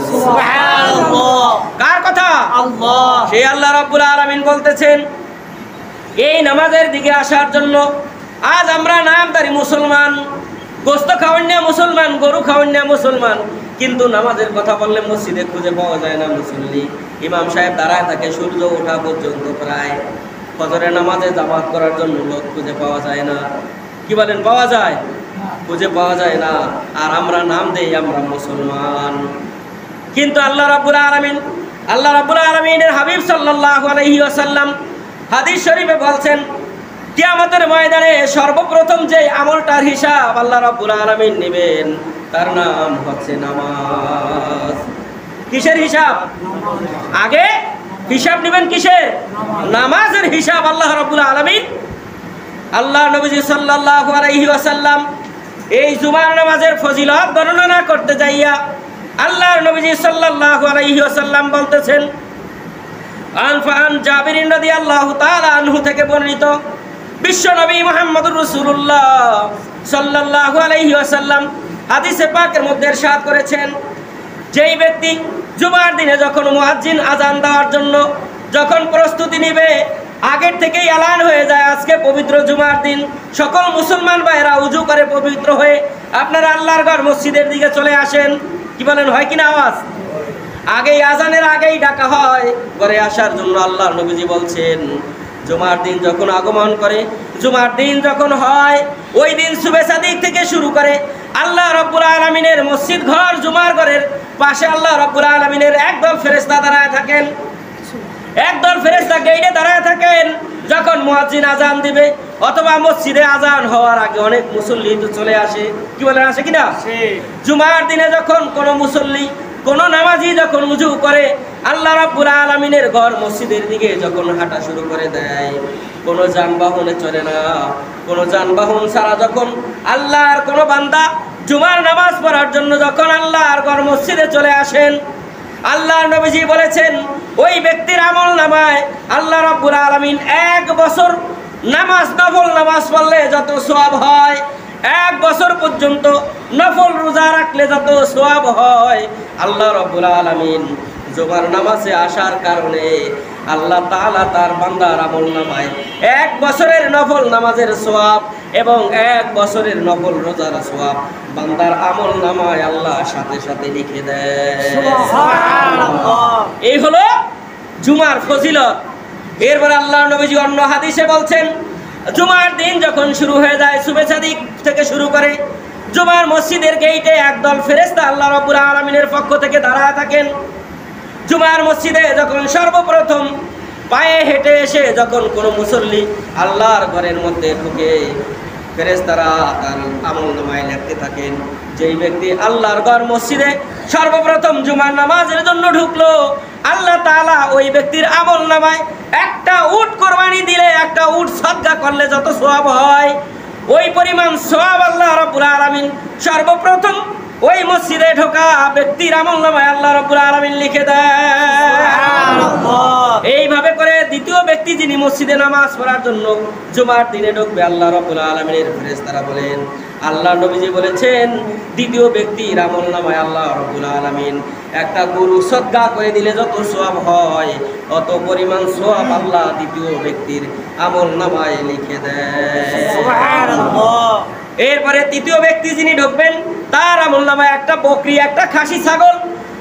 Speaker 1: সুবহানাল্লাহ। কার কথা? আল্লাহ। সেই আল্লাহ রাব্বুল আলামিন বলতেছেন, এই নামাজের দিকে আসার জন্য আজ আমরা নামধারী মুসলমান, গোস্ত খাওয়ান না মুসলমান, গরু খাওয়ান না মুসলমান, কিন্তু নামাজের কথা বললে মসজিদে খুঁজে পাওয়া যায় না মুসল্লি। ইমাম সাহেব দাঁড়ায় থাকে সূর্য ওঠা পর্যন্ত, প্রায় ফজরের নামাজে জামাত করার জন্য লোক খুঁজে পাওয়া যায় না। কি বলেন, পাওয়া যায়? খুঁজে পাওয়া যায় না। আর আমরা নাম দেই আমরা মুসলমান। কিন্তু আল্লাহ রাব্বুল আলামিনের হাবিব সাল্লাল্লাহু আলাইহি ওয়াসাল্লাম হাদিস শরীফে বলছেন, কিয়ামতের ময়দানে সর্বপ্রথম যে আমলটার হিসাব আল্লাহ রাব্বুল আলামিন নেবেন তার নাম হচ্ছে নামাজ। কিসের হিসাব? আগে হিসাব নেবেন কিসের? নামাজের হিসাব আল্লাহ রাব্বুল আলামিন। আল্লাহ নবীজি সাল্লাল্লাহু আলাইহি ওয়াসাল্লাম এই জুমার নামাজের ফজিলত বর্ণনা করতে যাইয়া আল্লাহর নবীজি সাল্লাল্লাহু আলাইহি ওয়াসাল্লাম বলতেছেন, আন জাবির রাদিয়াল্লাহু তাআলা আনহু থেকে বর্ণিত, বিশ্ব নবী মুহাম্মদুর রাসূলুল্লাহ সাল্লাল্লাহু আলাইহি ওয়াসাল্লাম হাদিসে পাকের মধ্যে ইরশাদ করেছেন, যেই ব্যক্তি জুমার দিনে যখন মুয়াজ্জিন আজান দেওয়ার জন্য যখন প্রস্তুতি নেবে, আগের থেকেই এলান হয়ে যায় আজকে পবিত্র জুমার দিন। সকল মুসলমান ভাইরা উজু করে পবিত্র হয়ে আপনারা আল্লাহর ঘর মসজিদের দিকে চলে আসেন। কি বলেন, হয় কিনা আওয়াজ? আগেই আজানের আগেই ডাকা হয় ঘরে আসার জন্য। আল্লাহর নবীজি বলছেন জুমার দিন যখন আগমন করে, জুমার দিন যখন হয়, ওই দিন সুবহে সাদিক থেকে শুরু করে আল্লাহ রাব্বুল আলামিনের মসজিদ ঘর জুমার ঘরের পাশে আল্লাহ রাব্বুল আলামিনের একদল ফেরেশতা দাঁড়ায় থাকেন। একদল ফেরেশতা গেটে দাঁড়ায় থাকেন। যখন মুয়াজ্জিন আজান দিবে অথবা মসজিদে আজান হওয়ার আগে অনেক মুসল্লি তো চলে আসে। কি বলেন, আসে কিনা? জুমার দিনে যখন কোনো মুসল্লি, কোনো নামাজি যখন উজু করে আল্লাহ রাব্বুল আলামিনের ঘর মসজিদের দিকে যখন হাঁটা শুরু করে দেয়, কোনো যানবাহনে চলে না, কোনো যানবাহন ছাড়া যখন আল্লাহর কোনো বান্দা জুমার নামাজ পড়ার জন্য যখন আল্লাহর ঘর মসজিদে চলে আসেন, আল্লাহর নবীজি বলেছেন ওই ব্যক্তির আমল নামায় আল্লাহ রাব্বুল আলামিন 1 বছর নামাজ, নফল নামাজ পড়লে যত সওয়াব হয়, 1 বছর পর্যন্ত নফল রোজা রাখলে যত সওয়াব হয়, আল্লাহ রাব্বুল আলামিন জুমার নামাজে আসার কারণে আল্লাহ তাআলা তার বান্দার আমল নামায় 1 বছরের নফল নামাজের সওয়াব এবং 1 বছরের নফল রোজার সওয়াব বান্দার আমল নামায় আল্লাহ সাথে সাথে লিখে দেয়। সুবহানাল্লাহ। এই হলো জুমার ফজিলত। এরপর আল্লাহর নবীজি অন্য হাদিসে বলছেন জুমার দিন যখন শুরু হয়ে যায় সুবহে সাদিক থেকে শুরু করে জুমার মসজিদের গেটে একদল ফেরেশতা আল্লাহ রাব্বুল আলামিনের পক্ষ থেকে দাঁড়ায় থাকেন। জুমার মসজিদে যখন সর্বপ্রথম পায়ে হেঁটে এসে যখন কোনো মুসল্লি আল্লাহর ঘরের মধ্যে ঢুকে, ফেরেশতারা তার আমলনামায় লিখতে থাকেন যেই ব্যক্তি আল্লাহর ঘর মসজিদে সর্বপ্রথম জুমার নামাজের জন্য ঢুকলো, আল্লাহ তাআলা ওই ব্যক্তির আমলনামায় একটা উট কোরবানি দিলে, একটা উট সদকা করলে যত সওয়াব হয়, ওই পরিমাণ সওয়াব আল্লাহ রাব্বুল আলামিন সর্বপ্রথম ওই মসজিদে ঢোকা ব্যক্তির আমলনামায় আল্লাহ রাব্বুল আলামিন লিখে দেয়। এইভাবে করে দ্বিতীয় ব্যক্তি যিনি মসজিদে নামাজ পড়ার জন্য জুমার দিনে ঢুকবে, আল্লাহ রাব্বুল আলামিনের ফেরেশতারা বলেন, আল্লাহ নবীজি বলেছেন দ্বিতীয় ব্যক্তির আমলনামায় আল্লাহ রাব্বুল আলামিন একটা গরু সদকা করে দিলে যত সওয়াব হয় অত পরিমাণ সওয়াব আল্লাহ দ্বিতীয় ব্যক্তির আমলনামায় লিখে দেয়। সুবহানাল্লাহ। এরপরে তৃতীয় ব্যক্তি যিনি ঢুকবেন তার আমলনামায় একটা বকরি, একটা খাসি ছাগল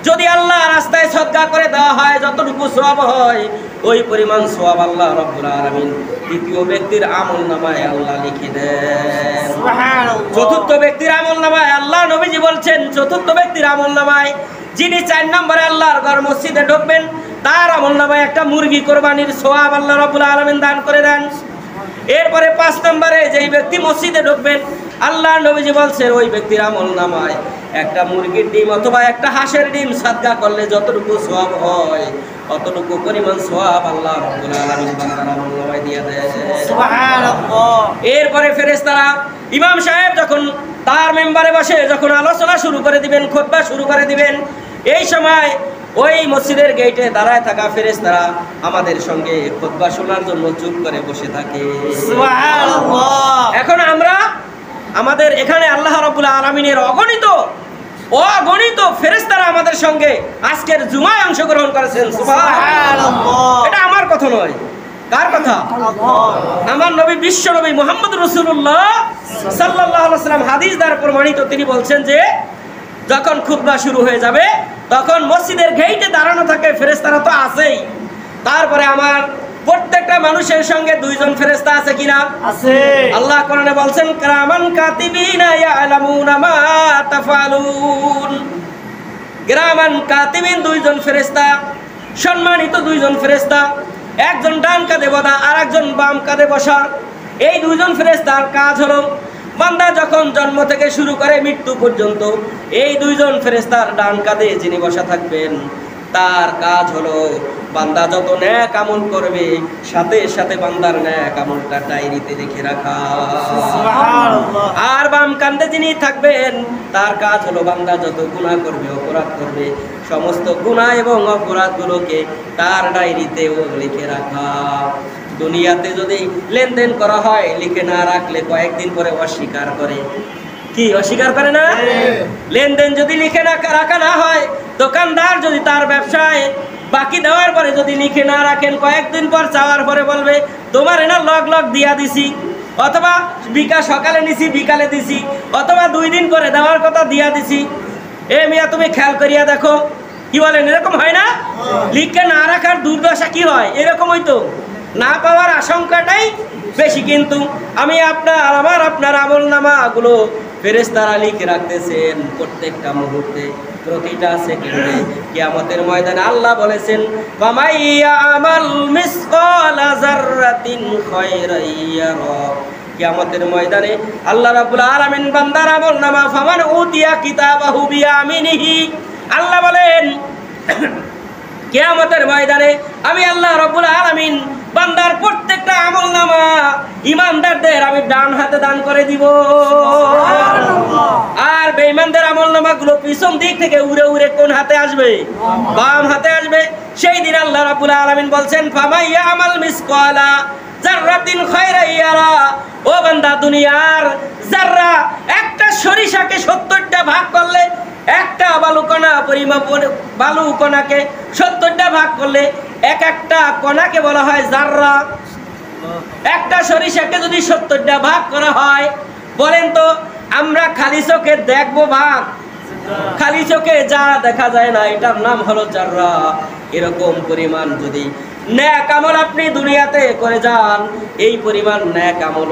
Speaker 1: যদি আল্লাহ রাস্তায় সদকা করে দেওয়া হয় যতটুকু সওয়াব হয় ওই পরিমাণ সওয়াব আল্লাহ রাব্বুল আলামিন তৃতীয় ব্যক্তির আমলনামায় আল্লাহ লিখে দেন। সুবহানাল্লাহ। চতুর্থ ব্যক্তির আমলনামায় আল্লাহ নবীজি বলছেন চতুর্থ ব্যক্তির আমলনামায় যিনি 4 নম্বরে আল্লাহর ঘর মসজিদে ঢুকবেন তার আমলনামায় একটা মুরগি কোরবানির সওয়াব আল্লাহ রাব্বুল আলামিন দান করে দেন। এরপরে 5 নম্বরে যেই ব্যক্তি মসজিদে ঢুকবেন আল্লাহ নবীজি বলছেন ওই ব্যক্তির আমলনামায় একটা মুরগির ডিম অথবা একটা হাঁসের ডিম সাদকা করলে যতটুকু সওয়াব হয় অতটুকু পরিমাণ সওয়াব আল্লাহ রাব্বুল আলামিন বান্দার আমলনামায় দিয়ে দেয়। সুবহানাল্লাহ। এরপরে ফেরেশতারা ইমাম সাহেব যখন তার মেম্বারে বসে যখন আলোচনা শুরু করে দিবেন, খুতবা শুরু করে দিবেন, এই সময় ওই মসজিদের গেটে দাঁড়ায় থাকা ফেরেশতারা আমাদের সঙ্গে খুতবা শোনার জন্য চুপ করে বসে থাকে। সুবহানাল্লাহ। এখন আমরা আমাদের এখানে আল্লাহ রাব্বুল আলামিনের অগণিত ফেরেশতারা আমাদের সঙ্গে আজকের জুমায় অংশগ্রহণ করেছেন। সুবহানাল্লাহ। এটা আমার কথা নয়, কার কথা? আমার নবী বিশ্ব নবী মুহাম্মদ রাসূলুল্লাহ সাল্লাল্লাহু আলাইহি ওয়াসাল্লাম হাদিস দ্বারা প্রমাণিত, তিনি বলছেন যে যখন খুতবা শুরু হয়ে যাবে তখন মসজিদের গেটে দাঁড়ানো থাকে ফেরেশতারা তো আছেই, তারপরে আমার প্রত্যেকটা মানুষের সঙ্গে 2 জন ফেরেশতা আছে কিনা? আছে। আল্লাহ কোরআনে বলছেন কিরামান কাতিবিনা ইয়ালামুনা মা তাফআলুন। কিরামান কাতিবিন 2 জন ফেরেশতা, সম্মানিত 2 জন ফেরেশতা, একজন ডান কাঁধে বসা আর একজন বাম কাঁধে বসা। এই 2 জন ফেরেশতার কাজ হলো বান্দা যখন জন্ম থেকে শুরু করে মৃত্যু পর্যন্ত এই 2 জন ফেরেশতার ডান কাঁধে যিনি বসা থাকবেন তার কাজ হলো বান্দা যত নেক আমল করবে সাথে সাথে বান্দার নেক আমলটা ডায়েরিতে লিখে রাখা। সুবহানাল্লাহ। আর বাম কাঁধে যিনি থাকবেন তার কাজ হলো বান্দা যত গুনাহ করবে, অপরাধ করবে, সমস্ত গুনাহ এবং অপরাধগুলোকে তার ডায়েরিতেও লিখে রাখা। দুনিয়াতে যদি লেনদেন করা হয় লিখে না রাখলে কয়েকদিন পরে অস্বীকার করে। কি অস্বীকার করে না? লেনদেন যদি লিখে না রাখা না হয়, দোকানদার যদি তার ব্যবসায় বাকি দেওয়ার পরে যদি লিখে না রাখেন কয়েকদিন পর চাওয়ার পরে বলবে তোমার না লগ লগ দিয়া দিছি, অথবা সকালে নিছি বিকালে দিছি, অথবা 2 দিন পরে দেওয়ার কথা দিয়া দিছি। এ মিয়া তুমি খেয়াল করিয়া দেখো, কি বলেন? এরকম হয় না? লিখে না রাখার দুর্দশা কি হয়? এরকম হইতো না, পাওয়ার আশঙ্কাটাই বেশি। কিন্তু আমি আপনার আমল নামাগুলো ফেরেশতারা লিখে রাখতেছেন প্রত্যেকটা মুহূর্তে, প্রতিটা সেকেন্ডে। কিয়ামতের ময়দানে আল্লাহ বলেছেন, ফামাইয়ামাল মিসকালা যাররাতিন খায়রান ইয়ারা। কিয়ামতের ময়দানে আল্লাহ রাব্বুল আলামিন বান্দার আমল নামা ফামান উতিয়া কিতাবাহু বিয়ামিনিহি, আল্লাহ বলেন কিয়ামতের ময়দানে আমি আল্লাহ রাব্বুল আলামিন বান্দার প্রত্যেকটা আমল নামা ইমানদারদের আমি ডান হাতে দান করে দিব, আর বেঈমানদের আমল নামাগুলো পিছন দিক থেকে উড়ে উড়ে কোন হাতে আসবে? বাম হাতে আসবে। সেই দিন আল্লাহ রাব্বুল আলামিন বলছেন, ফামাইয়ামাল মিসকালা যাররাতিন খায়রান ইয়ারা। ও বান্দা, দুনিয়ার যাররা, একটা সরিষাকে 70টা ভাগ করলে, একটা বালুকণা পরিমাপ, বালুকণাকে 70টা ভাগ করলে এক একটা কণাকে বলা হয় যাররা। একটা সরিষাকে যদি 70টা ভাগ করা হয়, বলেন তো আমরা খালি চোখে দেখবো ভাগ? খালি চোখে যা দেখা যায় না, এটার নাম হলো যাররা। এরকম পরিমাণ যদি নেক আমল আপনি দুনিয়াতে করে যান, এই পরিমাণ নেক আমল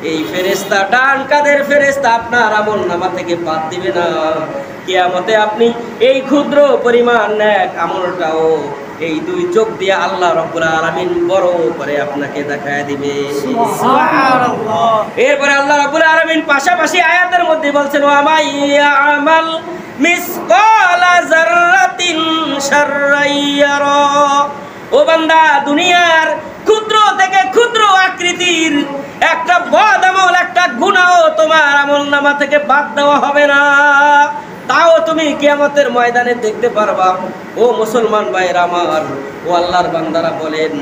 Speaker 1: এই ফেরেশতা, ডান কাদের ফেরেশতা আপনার আমল নামা থেকে বাদ দিবে না। কিয়ামতে আপনি এই ক্ষুদ্র পরিমাণ নেক আমলটাও এই 2 চোখ দিয়ে আল্লাহ রাব্বুল আলামিন বড় করে আপনাকে দেখায় দিবে। সুবহানাল্লাহ। এরপরে আল্লাহ রাব্বুল আলামিন পাশাপাশি আয়াতের মধ্যে বলছেন, ওয়া মাইয়ামাল মিসকালা যাররাতিন শাররান ইয়ারা। ও বান্দা, দুনিয়ার ক্ষুদ্র থেকে ক্ষুদ্র আকৃতির একটা বদ আমল, একটা গুনাহ তোমার আমল নামা থেকে বাদ দেওয়া হবে না, তাও তুমি কিয়ামতের ময়দানে দেখতে পারবা। ও মুসলমান ভাইরা আমার, ও আল্লাহর বান্দারা, বলেন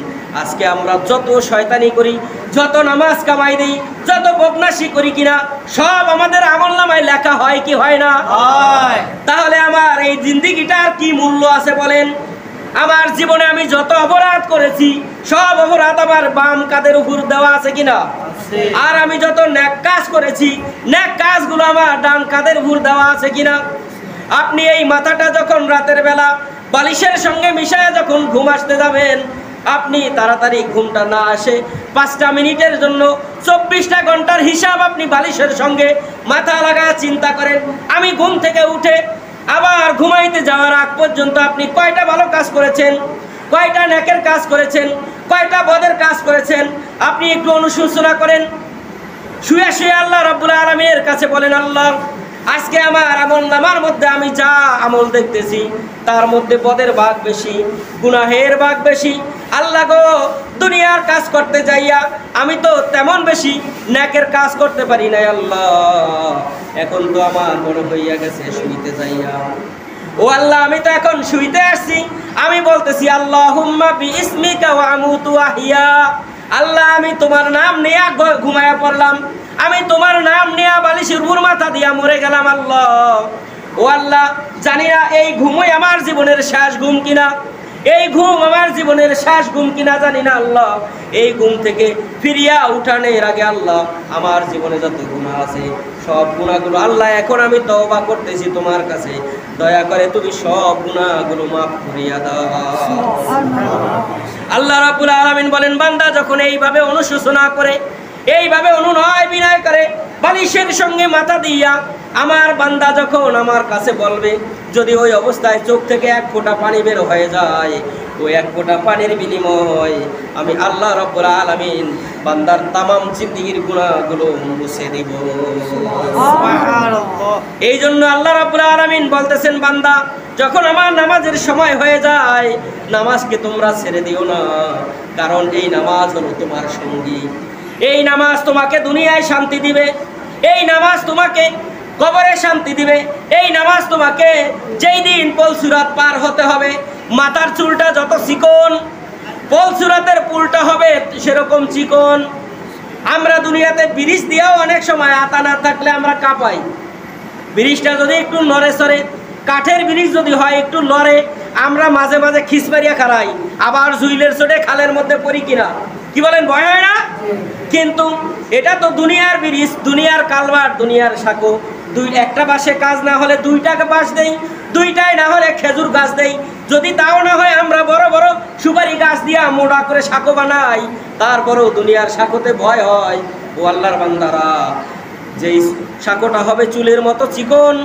Speaker 1: আজকে আমরা যত শয়তানি করি, যত নামাজ কামাই দেই, যত বদমাশি করি কিনা, সব আমাদের আমল নামায় লেখা হয় কি হয় না? তাহলে আমার এই জিন্দেগিটার কি মূল্য আছে বলেন? আমার জীবনে আমি যত অপরাধ করেছি, সব অপরাধ আমার বাম কাঁধের উপর দেওয়া আছে কিনা? আর আমি যত নেক কাজ করেছি, নেক কাজগুলো আমার ডান কাঁধের উপর দেওয়া আছে কিনা? আপনি এই মাথাটা যখন রাতের বেলা বালিশের সঙ্গে মিশায় যখন ঘুম আসতে যাবেন, আপনি তাড়াতাড়ি ঘুমটা না আসে 5টা মিনিটের জন্য 24টা ঘন্টার হিসাব আপনি বালিশের সঙ্গে মাথা লাগায় চিন্তা করেন, আমি ঘুম থেকে উঠে আবার ঘুমাইতে যাওয়ার আগ পর্যন্ত আপনি কয়টা ভালো কাজ করেছেন, কয়টা নেকের কাজ করেছেন, কয়টা বদের কাজ করেছেন, আপনি একটু অনুশোচনা করেন। শুয়ে শুয়ে আল্লাহ রাব্বুল আলামিনের কাছে বলেন, আল্লাহ আজকে আমার আমল নামার মধ্যে আমি যা আমল দেখতেছি, তার মধ্যে বদের ভাগ বেশি, গুনাহের ভাগ বেশি। আল্লাহ গো, দুনিয়ার কাজ করতে যাইয়া আমি তো তেমন বেশি নেকের কাজ করতে পারি না। আল্লাহ, এখন তো আমার বড় হইয়া গেছে শুইতে যাইয়া। ও আল্লাহ, আমি তো এখন শুইতে আসছি, আমি বলতেছি আল্লাহুম্মা বিইসমিকা ওয়া আমুতু ওয়া আহইয়া। আল্লাহ, আমি তোমার নাম নিয়ে ঘুমায়া পড়লাম, আমি তোমার নাম নিয়ে বালিশের উপর মাথা দিয়া মরে গেলাম। আল্লাহ, ও আল্লাহ, জানি না এই ঘুমই আমার জীবনের শেষ ঘুম কিনা, এই ঘুম আমার জীবনের শেষ ঘুম কিনা জানি না। আল্লাহ, এই ঘুম থেকে ফিরিয়া উঠানোর আগে আল্লাহ আমার জীবনে যত গুনাহ আছে সব গুনাহগুলো আল্লাহ এখন আমি তওবা করতেছি তোমার কাছে, দয়া করে তুমি সব গুনাহগুলো মাফ করিয়া দাও। আল্লাহ রাব্বুল আলামিন বলেন, বান্দা যখন এইভাবে অনুশোচনা করে, এইভাবে অনুনয় বিনয় করে, বালিশের সঙ্গে মাথা দিয়া আমার বান্দা যখন আমার কাছে বলবে, যদি ওই অবস্থায় চোখ থেকে 1 ফোঁটা পানি বের হয়ে যায়, ওই 1 ফোঁটা পানির বিনিময় আমি আল্লাহ রাব্বুল আলামিন বান্দার তামাম জিন্দেগীর গুনাহগুলো মুছে দিব। সুবহানাল্লাহ। এই জন্য আল্লাহ রাব্বুল আলামিন বলতেছেন, বান্দা যখন আমার নামাজের সময় হয়ে যায়, নামাজকে তোমরা ছেড়ে দিও না, কারণ এই নামাজ হলো তোমার সঙ্গী। এই নামাজ তোমাকে দুনিয়ায় শান্তি দিবে, এই নামাজ তোমাকে কবরে শান্তি দিবে, এই নামাজ তোমাকে যেই দিন পলসুরাত পার হতে হবে, মাথার চুলটা যত চিকন, পলসুরাতের পুলটা হবে সেরকম চিকন। আমরা দুনিয়াতে ব্রিজ দিয়েও অনেক সময় আতা না থাকলে আমরা কাঁপাই, ব্রিজটা যদি একটু নড়ে সরে, কাঠের ব্রিজ যদি হয় একটু লড়ে, আমরা মাঝে মাঝে খিস মারিয়া খারাই, আবার জুইলের চোটে খালের মধ্যে পড়ি কিনা। কি বলেন, ভয় হয় না? কিন্তু এটা তো দুনিয়ার ব্রিজ, দুনিয়ার কালভার্ট, দুনিয়ার সাঁকো। একটা বাঁশে কাজ না হলে দুইটাকে বাঁশ দেই, দুইটাই না হলে খেজুর গাছ দেই। যদি তাও না হয় আমরা বড় বড় সুপারি গাছ দিয়া মোড়া করে সাঁকো বানাই, তারপরেও দুনিয়ার সাঁকোতে ভয় হয়। ও আল্লাহর বান্দারা, যেই সাঁকোটা হবে চুলের মতো চিকন,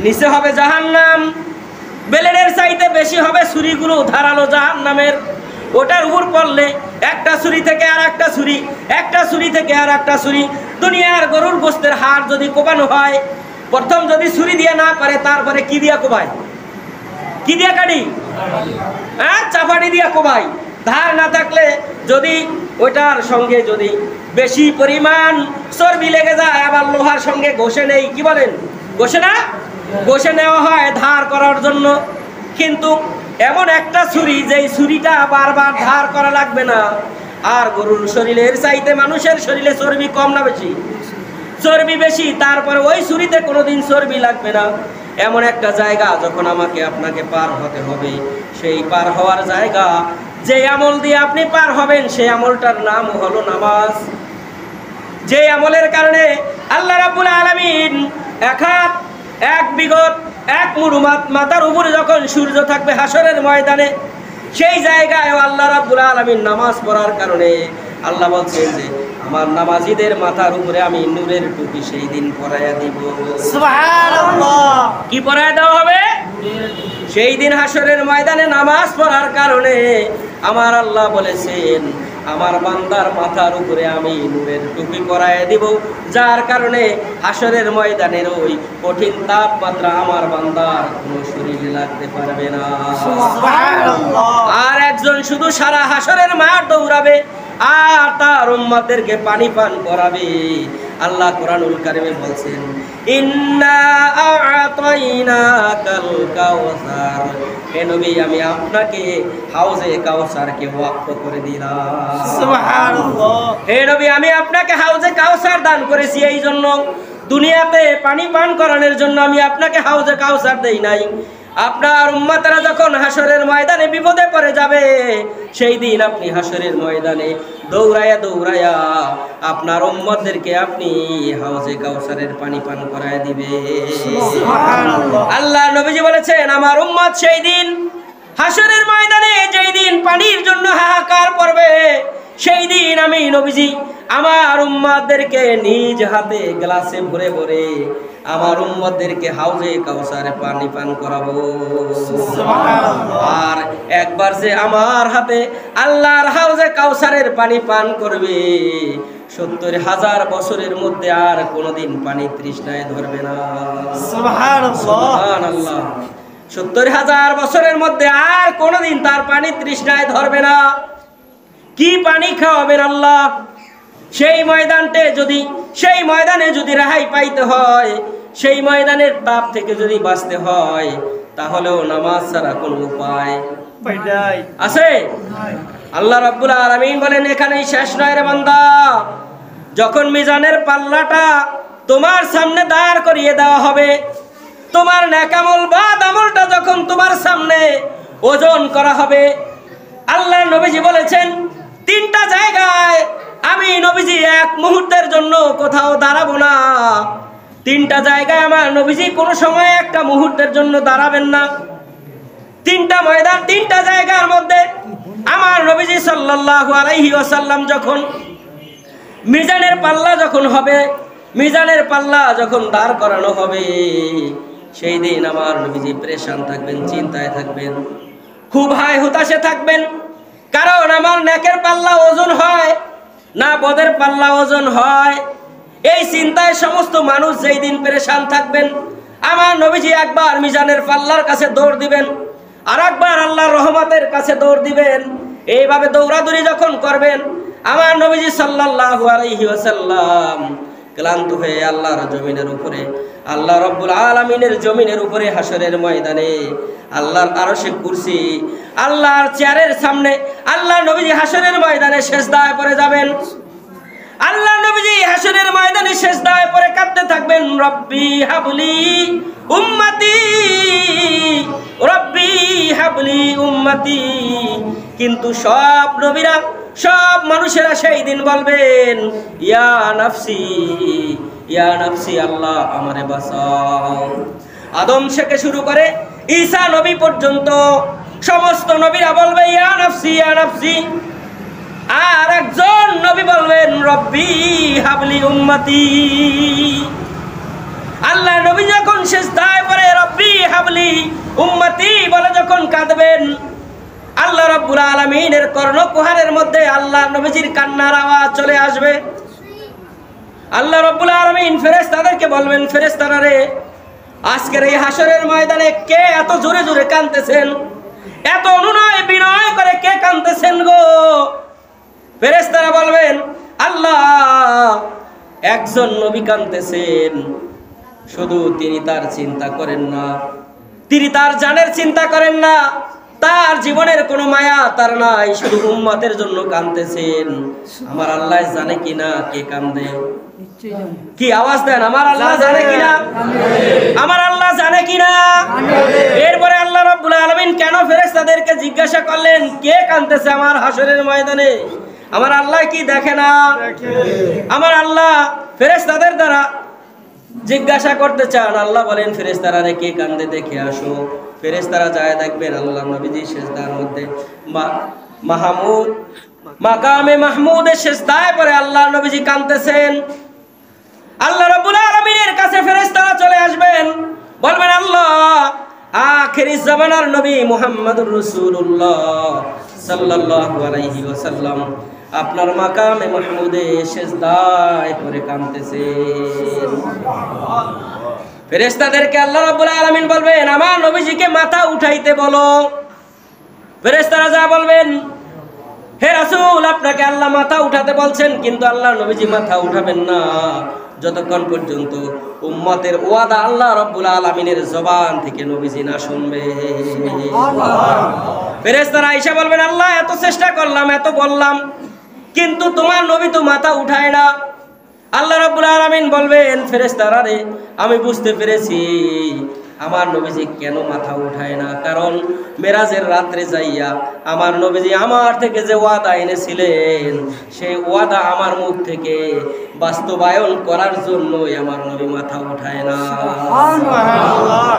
Speaker 1: নিচে হবে জাহান্নাম, বেলেনের চাইতে বেশি হবে ছুরিগুলো ধারালো জাহান্নামের। ওটার উপর পড়লে একটা ছুরি থেকে আর একটা ছুরি, একটা ছুরি থেকে আর একটা ছুরি। দুনিয়ার গরুর গোস্তের হাড় যদি কোপানো হয়, প্রথম যদি ছুরি দিয়ে না পারে, তারপরে কি দিয়া কোবায়? কি দিয়া কাটি? হ্যাঁ, চাপাটি দিয়া কোবাই। ধার না থাকলে যদি ওইটার সঙ্গে যদি বেশি পরিমাণ চর্বি লেগে যায়, আবার লোহার সঙ্গে ঘষে নেই, কি বলেন, ঘষে না? ঘষে নেওয়া হয় ধার করার জন্য। কিন্তু এমন একটা ছুরি, যেই ছুরিটা বারবার ধার করা লাগবে না। আর গরুর শরীরের চাইতে মানুষের শরীরে চর্বি কম না বেশি? চর্বি বেশি, তারপরে ওই ছুরিতে কোনোদিন চর্বি লাগবে না। এমন একটা জায়গা যখন আমাকে আপনাকে পার হতে হবে, সেই পার হওয়ার জায়গা, যে আমল দিয়ে আপনি পার হবেন, সেই আমলটার নাম হলো নামাজ। যে আমলের কারণে আল্লাহ রাব্বুল আলামিন এক বিগত এক মুড় মাথার উপরে যখন সূর্য থাকবে হাসরের ময়দানে, সেই জায়গায় আল্লাহ রাব্বুল আলামিন নামাজ পড়ার কারণে আল্লাহ বলছেন যে আমার নামাজিদের মাথার উপরে আমি নূরের টুপি সেই দিন পরাইয়া দিব। সুবহানাল্লাহ। কি পরাইয়া দেওয়া হবে? সেই দিন হাসরের ময়দানে নামাজ পড়ার কারণে আমার আল্লাহ বলেছেন আমার বান্দার মাথার উপরে আমি নূরের টুপি পরাইয়া দিব, যার কারণে হাসরের ময়দানের ওই কঠিন তাপমাত্রা আমার বান্দার কোনো শরীরে লাগতে পারবে না। সুবহানাল্লাহ। আর একজন শুধু সারা হাসরের মাঠ দৌড়াবে আর তার উম্মতদেরকে পানি পান করাবে। আল্লাহ কোরআনুল কারিমে বলছেন, ইন্না আ'তাইনাকাল কাউসার, হে নবী আমি আপনাকে হাউজে কাউসারকে ওয়াক্ফ করে দিলাম। সুবহানাল্লাহ। হে নবী আমি আপনাকে হাউজে কাউসার দান করেছি, এই জন্য দুনিয়াতে পানি পান করানোর জন্য আমি আপনাকে হাউজে কাউসার দেই নাই। আপনার উম্মতরা যখন হাসরের ময়দানে বিপদে পড়ে যাবে, সেই দিন আপনি হাসরের ময়দানে দৌড়ায়া দৌড়ায়া আপনার উম্মতদেরকে আপনি হাউজে কাউসারের পানি পান করায় দিবে। সুবহানাল্লাহ। আল্লাহ নবীজি বলেছেন আমার উম্মত সেই দিন হাসরের ময়দানে যেই দিন পানির জন্য হাহাকার করবে, সেই দিন আমি নবীজি আমার উম্মতদেরকে নিজ হাতে গ্লাসে ভরে ভরে আমার উম্মতদেরকে হাউজে কাউসারে পানি পান করাবো। সুবহানাল্লাহ। আর একবার যে আমার হাতে আল্লাহর হাউজে কাউসারের পানি পান করবে, ৭০,০০০ বছরের মধ্যে আর কোনোদিন পানি তৃষ্ণায় ধরবে না। সুবহানাল্লাহ। সুবহানাল্লাহ। ৭০,০০০ বছরের মধ্যে আর কোনোদিন তার পানি তৃষ্ণায় ধরবে না। কি পানি খাওয়াবেন আল্লাহ? সেই ময়দানে যদি রেহাই পাইতে হয়, সেই ময়দানের তাপ থেকে যদি বাঁচতে হয়, তাহলেও নামাজ ছাড়া কোনো উপায় আছে? আল্লাহ রাব্বুল আলামিন বলেন এখানেই শেষ নয় রে বান্দা। যখন মিজানের পাল্লাটা তোমার সামনে দাঁড় করিয়ে দেওয়া হবে, তোমার নেক আমল বাদ আমলটা যখন তোমার সামনে ওজন করা হবে, আল্লাহ নবীজি বলেছেন ৩টা জায়গায় আমি নবীজি এক মুহূর্তের জন্য কোথাও দাঁড়াবো না। ৩টা জায়গায় আমার নবীজি কোনো সময় একটা মুহূর্তের জন্য দাঁড়াবেন না। ৩টা ময়দান, ৩টা জায়গার মধ্যে আমার নবীজি সাল্লাল্লাহু আলাইহি ওয়াসাল্লাম যখন মিজানের পাল্লা যখন হবে, মিজানের পাল্লা যখন দাঁড় করানো হবে, সেই দিন আমার নবীজি পেরেশান থাকবেন, চিন্তায় থাকবেন, খুব হায় হুতাশে থাকবেন। কারণ আমার নেকের পাল্লা ওজন হয় না বদের পাল্লা ওজন হয়, এই চিন্তায় সমস্ত মানুষ যেই দিন পেরেশান থাকবেন। আমার নবীজি একবার মিজানের পাল্লার কাছে দৌড় দিবেন, আর একবার আল্লাহর রহমতের কাছে দৌড় দিবেন। এইভাবে দৌড়াদৌড়ি যখন করবেন, আমার নবীজি সাল্লাল্লাহু আলাইহি ওয়াসাল্লাম ক্লান্ত হয়ে আল্লাহর জমিনের উপরে, আল্লাহ রাব্বুল আলামিনের জমিনের উপরে হাসরের ময়দানে আল্লাহর আরশে কুরসি, আল্লাহর চেয়ারের সামনে আল্লাহ নবীজি হাসরের ময়দানে সিজদায় পড়ে যাবেন। আল্লাহ নবীজি হাসরের ময়দানে সিজদায় পড়ে কাঁদতে থাকবেন, রব্বি হাবলি উম্মতি, রব্বি হাবলি উম্মতি। কিন্তু সব নবীরা সব মানুষেরা সেই দিন বলবেন ইয়া নাফসি আল্লাহ আমারে বাঁচাও। আদম থেকে শুরু করে ঈসা নবী পর্যন্ত সমস্ত নবীরা বলবে ইয়া নাফসি। আর একজন নবী বলবেন রব্বি হাবলি উম্মতি। আল্লাহ নবী যখন সিজদায় পড়ে রব্বি হাবলি উম্মতি বলে যখন কাঁদবেন, আল্লাহ রাব্বুল আলামিনের কর্ণকুহরের মধ্যে আল্লাহ নবীজির কান্নার আওয়াজ চলে আসবে। আল্লাহ রাব্বুল আলামিন ফেরেশতাদেরকে বলবেন, ফেরেশতারা রে, আজকের এই হাসরের ময়দানে কে এত জোরে জোরে কাঁদতেছেন, এত অনুনয় বিনয় করে কে কাঁদতেছেন গো? ফেরেশতারা বলবেন আল্লাহ একজন নবী কাঁদতেছেন, শুধু তিনি তার চিন্তা করেন না, তিনি তার জানের চিন্তা করেন না, তার জীবনের কোনো মায়া তার নাই, শুধু উম্মতের জন্য কাঁদতেছেন। আমার আল্লাহ জানে কিনা কে কাঁদে? কি আওয়াজ দেন, আমার আল্লাহ জানে কিনা? আমার আল্লাহ জানে কিনা? এরপরে আল্লাহ রাব্বুল আলামিন কেন ফেরেশতাদেরকে জিজ্ঞাসা করলেন কে কাঁদতেছে আমার হাসরের ময়দানে? আমার আল্লাহ কি দেখে না? আমার আল্লাহ ফেরেশতাদের দ্বারা জিজ্ঞাসা করতে চান। আল্লাহ বলেন ফেরেশতারা রে কে কান্দে দেখে আসো। ফেরেশতারা যায় দেখবেন আল্লাহ নবীজি সিজদার মধ্যে মাকামে মাহমুদের সিজদায় পড়ে আল্লাহ নবীজি কাঁদতেছেন। আল্লাহ রাব্বুল আলামিনের কাছে ফেরেশতারা চলে আসবেন, বলবেন আল্লাহ আখিরি জামানার নবী মুহাম্মদুর রাসূলুল্লাহ সাল্লাল্লাহু আলাইহি ওয়াসাল্লাম আপনার মাকামে মাহমুদে সিজদায় পড়ে কাঁদতেছেন। ফেরেশতাদেরকে আল্লাহ রাব্বুল আলামিন বলবেন আমার নবীজিকে মাথা উঠাইতে বলো। ফেরেশতারা যা বলবেন হে রাসূল আপনাকে আল্লাহ মাথা উঠাতে বলছেন, কিন্তু আল্লাহ নবীজি মাথা উঠাবেন না যতক্ষণ পর্যন্ত উম্মতের ওয়াদা আল্লাহ রাব্বুল আলামিনের জবান থেকে নবীজি না শুনবে। ফেরেশতারা আয়েশা বলবেন আল্লাহ এত চেষ্টা করলাম, এত বললাম, কিন্তু তোমার নবী তো মাথা উঠায় না। আল্লাহ রাব্বুল আলামিন বলবেন ফেরেশতারা রে আমি বুঝতে পেরেছি আমার নবীজি কেন মাথা উঠায় না, কারণ মেরাজের রাত্রে যাইয়া আমার নবীজি আমার থেকে যে ওয়াদা এনেছিলেন সেই ওয়াদা আমার মুখ থেকে বাস্তবায়ন করার জন্যই আমার নবী মাথা উঠায় না।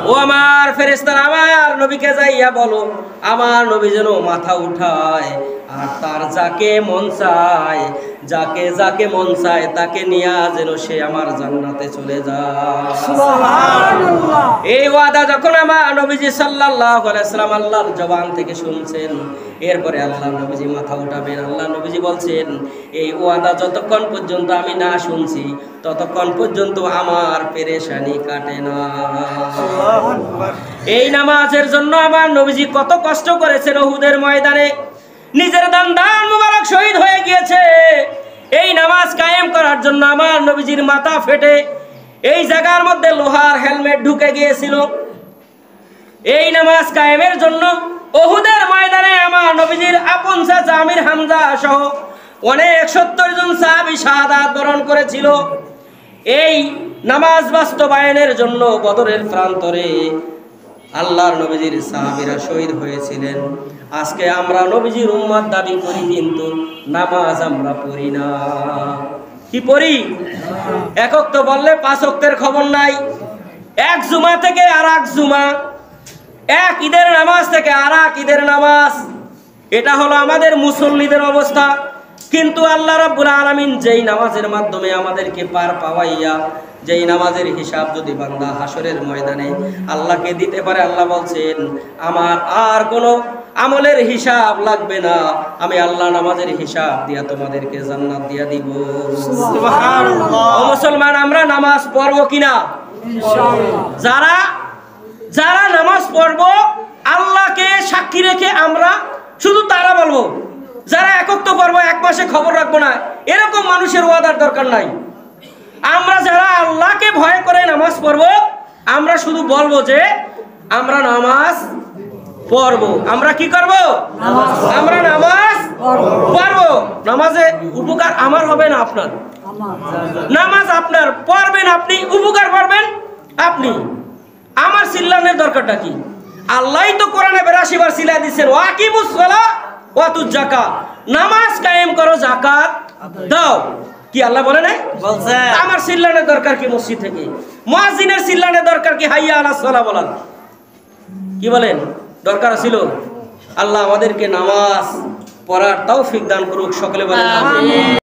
Speaker 1: ও আমার ফেরেশতারা আমার নবীকে যাইয়া বলো আমার নবী যেন মাথা উঠায়, আর তার যাকে মন চায় যাকে মন চায় তাকে নিয়ে যেন সে আমার জান্নাতে চলে যায়। সুবহানাল্লাহ। এই ওয়াদা যখন আমার নবীজি সাল্লাল্লাহু আলাইহি সাল্লাম আল্লাহর জবান থেকে শুনছেন, এরপরে আল্লাহ নবীজি মাথা উঠাবেন। আল্লাহ নবীজি বলছেন এই ওয়াদা যতক্ষণ পর্যন্ত আমি না শুনছি ততক্ষণ পর্যন্ত আমার পেরেশানি কাটে না। এই নামাজের জন্য আমার নবীজি কত কষ্ট করেছেন উহুদের ময়দানে, নিজের দান মুবারক শহীদ হয়ে গিয়েছে। এই নামাজ কায়েম করার জন্য আমার নবীজির মাথা ফেটে এই জায়গার মধ্যে লোহার হেলমেট ঢুকে গিয়েছিল। এই নামাজ কায়েমের জন্য উহুদের ময়দানে আমার নবীজির আপন চাচা আমির হামজা সহ অনেক 70 জন সাহাবী শাহাদাত বরণ করেছিল। এই নামাজ বাস্তবায়নের জন্য বদরের প্রান্তরে আল্লাহর নবীজির সাহাবীরা শহীদ হয়েছিলেন। আজকে আমরা নবীজির উম্মত দাবি করি, কিন্তু নামাজ আমরা পড়ি না। কি পড়ি? একক তো বললে 5 ওয়াক্তের খবর নাই, এক জুমা থেকে আর এক জুমা, এক ঈদের নামাজ থেকে আর এক ঈদের নামাজ, এটা হলো আমাদের মুসল্লিদের অবস্থা। কিন্তু আল্লাহ রাব্বুল আলামিন যেই নামাজের মাধ্যমে আমাদেরকে পার পাওয়াইয়া যেই নামাজের হিসাব যদি বান্দা হাসরের ময়দানে আল্লাহকে দিতে পারে, আল্লাহ বলছেন আমার আর কোনো আমলের হিসাব লাগবে না, আমি আল্লাহ নামাজের হিসাব দিয়া তোমাদেরকে জান্নাত দিয়া দিব। সুবহানাল্লাহ। ও মুসলমান, আমরা নামাজ পড়বো কিনা? ইনশাআল্লাহ। যারা নামাজ পড়বো আল্লাহকে সাক্ষী রেখে আমরা শুধু তারা বলবো, যারা একক তো পড়বো এক মাসে খবর রাখবো না, এরকম মানুষের ওয়াদার দরকার নাই। আমরা যারা আল্লাহকে ভয় করে নামাজ পড়বো আমরা শুধু বলবো যে আমরা নামাজ পড়বো। আমরা কি করবো? আমরা নামাজ পড়বো। নামাজে উপকার আমার হবে না আপনার, নামাজ আপনার পড়বেন আপনি, উপকার পাবেন আপনি। আমার চিল্লানোর দরকারটা কি? আল্লাহই তো কোরআনে 82 বার চিল্লা দিচ্ছেন ওয়াকিমুস সালাহ ওয়াতুজ যাকাত, নামাজ কায়েম করো, যাকাত দাও। কি আল্লাহ বলে নাই? বলছে। আমার চিল্লানোর দরকার কি মসজিদ থেকে? মুয়াজ্জিনের চিল্লানোর দরকার কি হাইয়া আলাস সালাহ বলার? কি বলেন দরকার ছিল? আল্লাহ আমাদেরকে নামাজ পড়ার তৌফিক দান করুক, সকলে বলেন আমিন।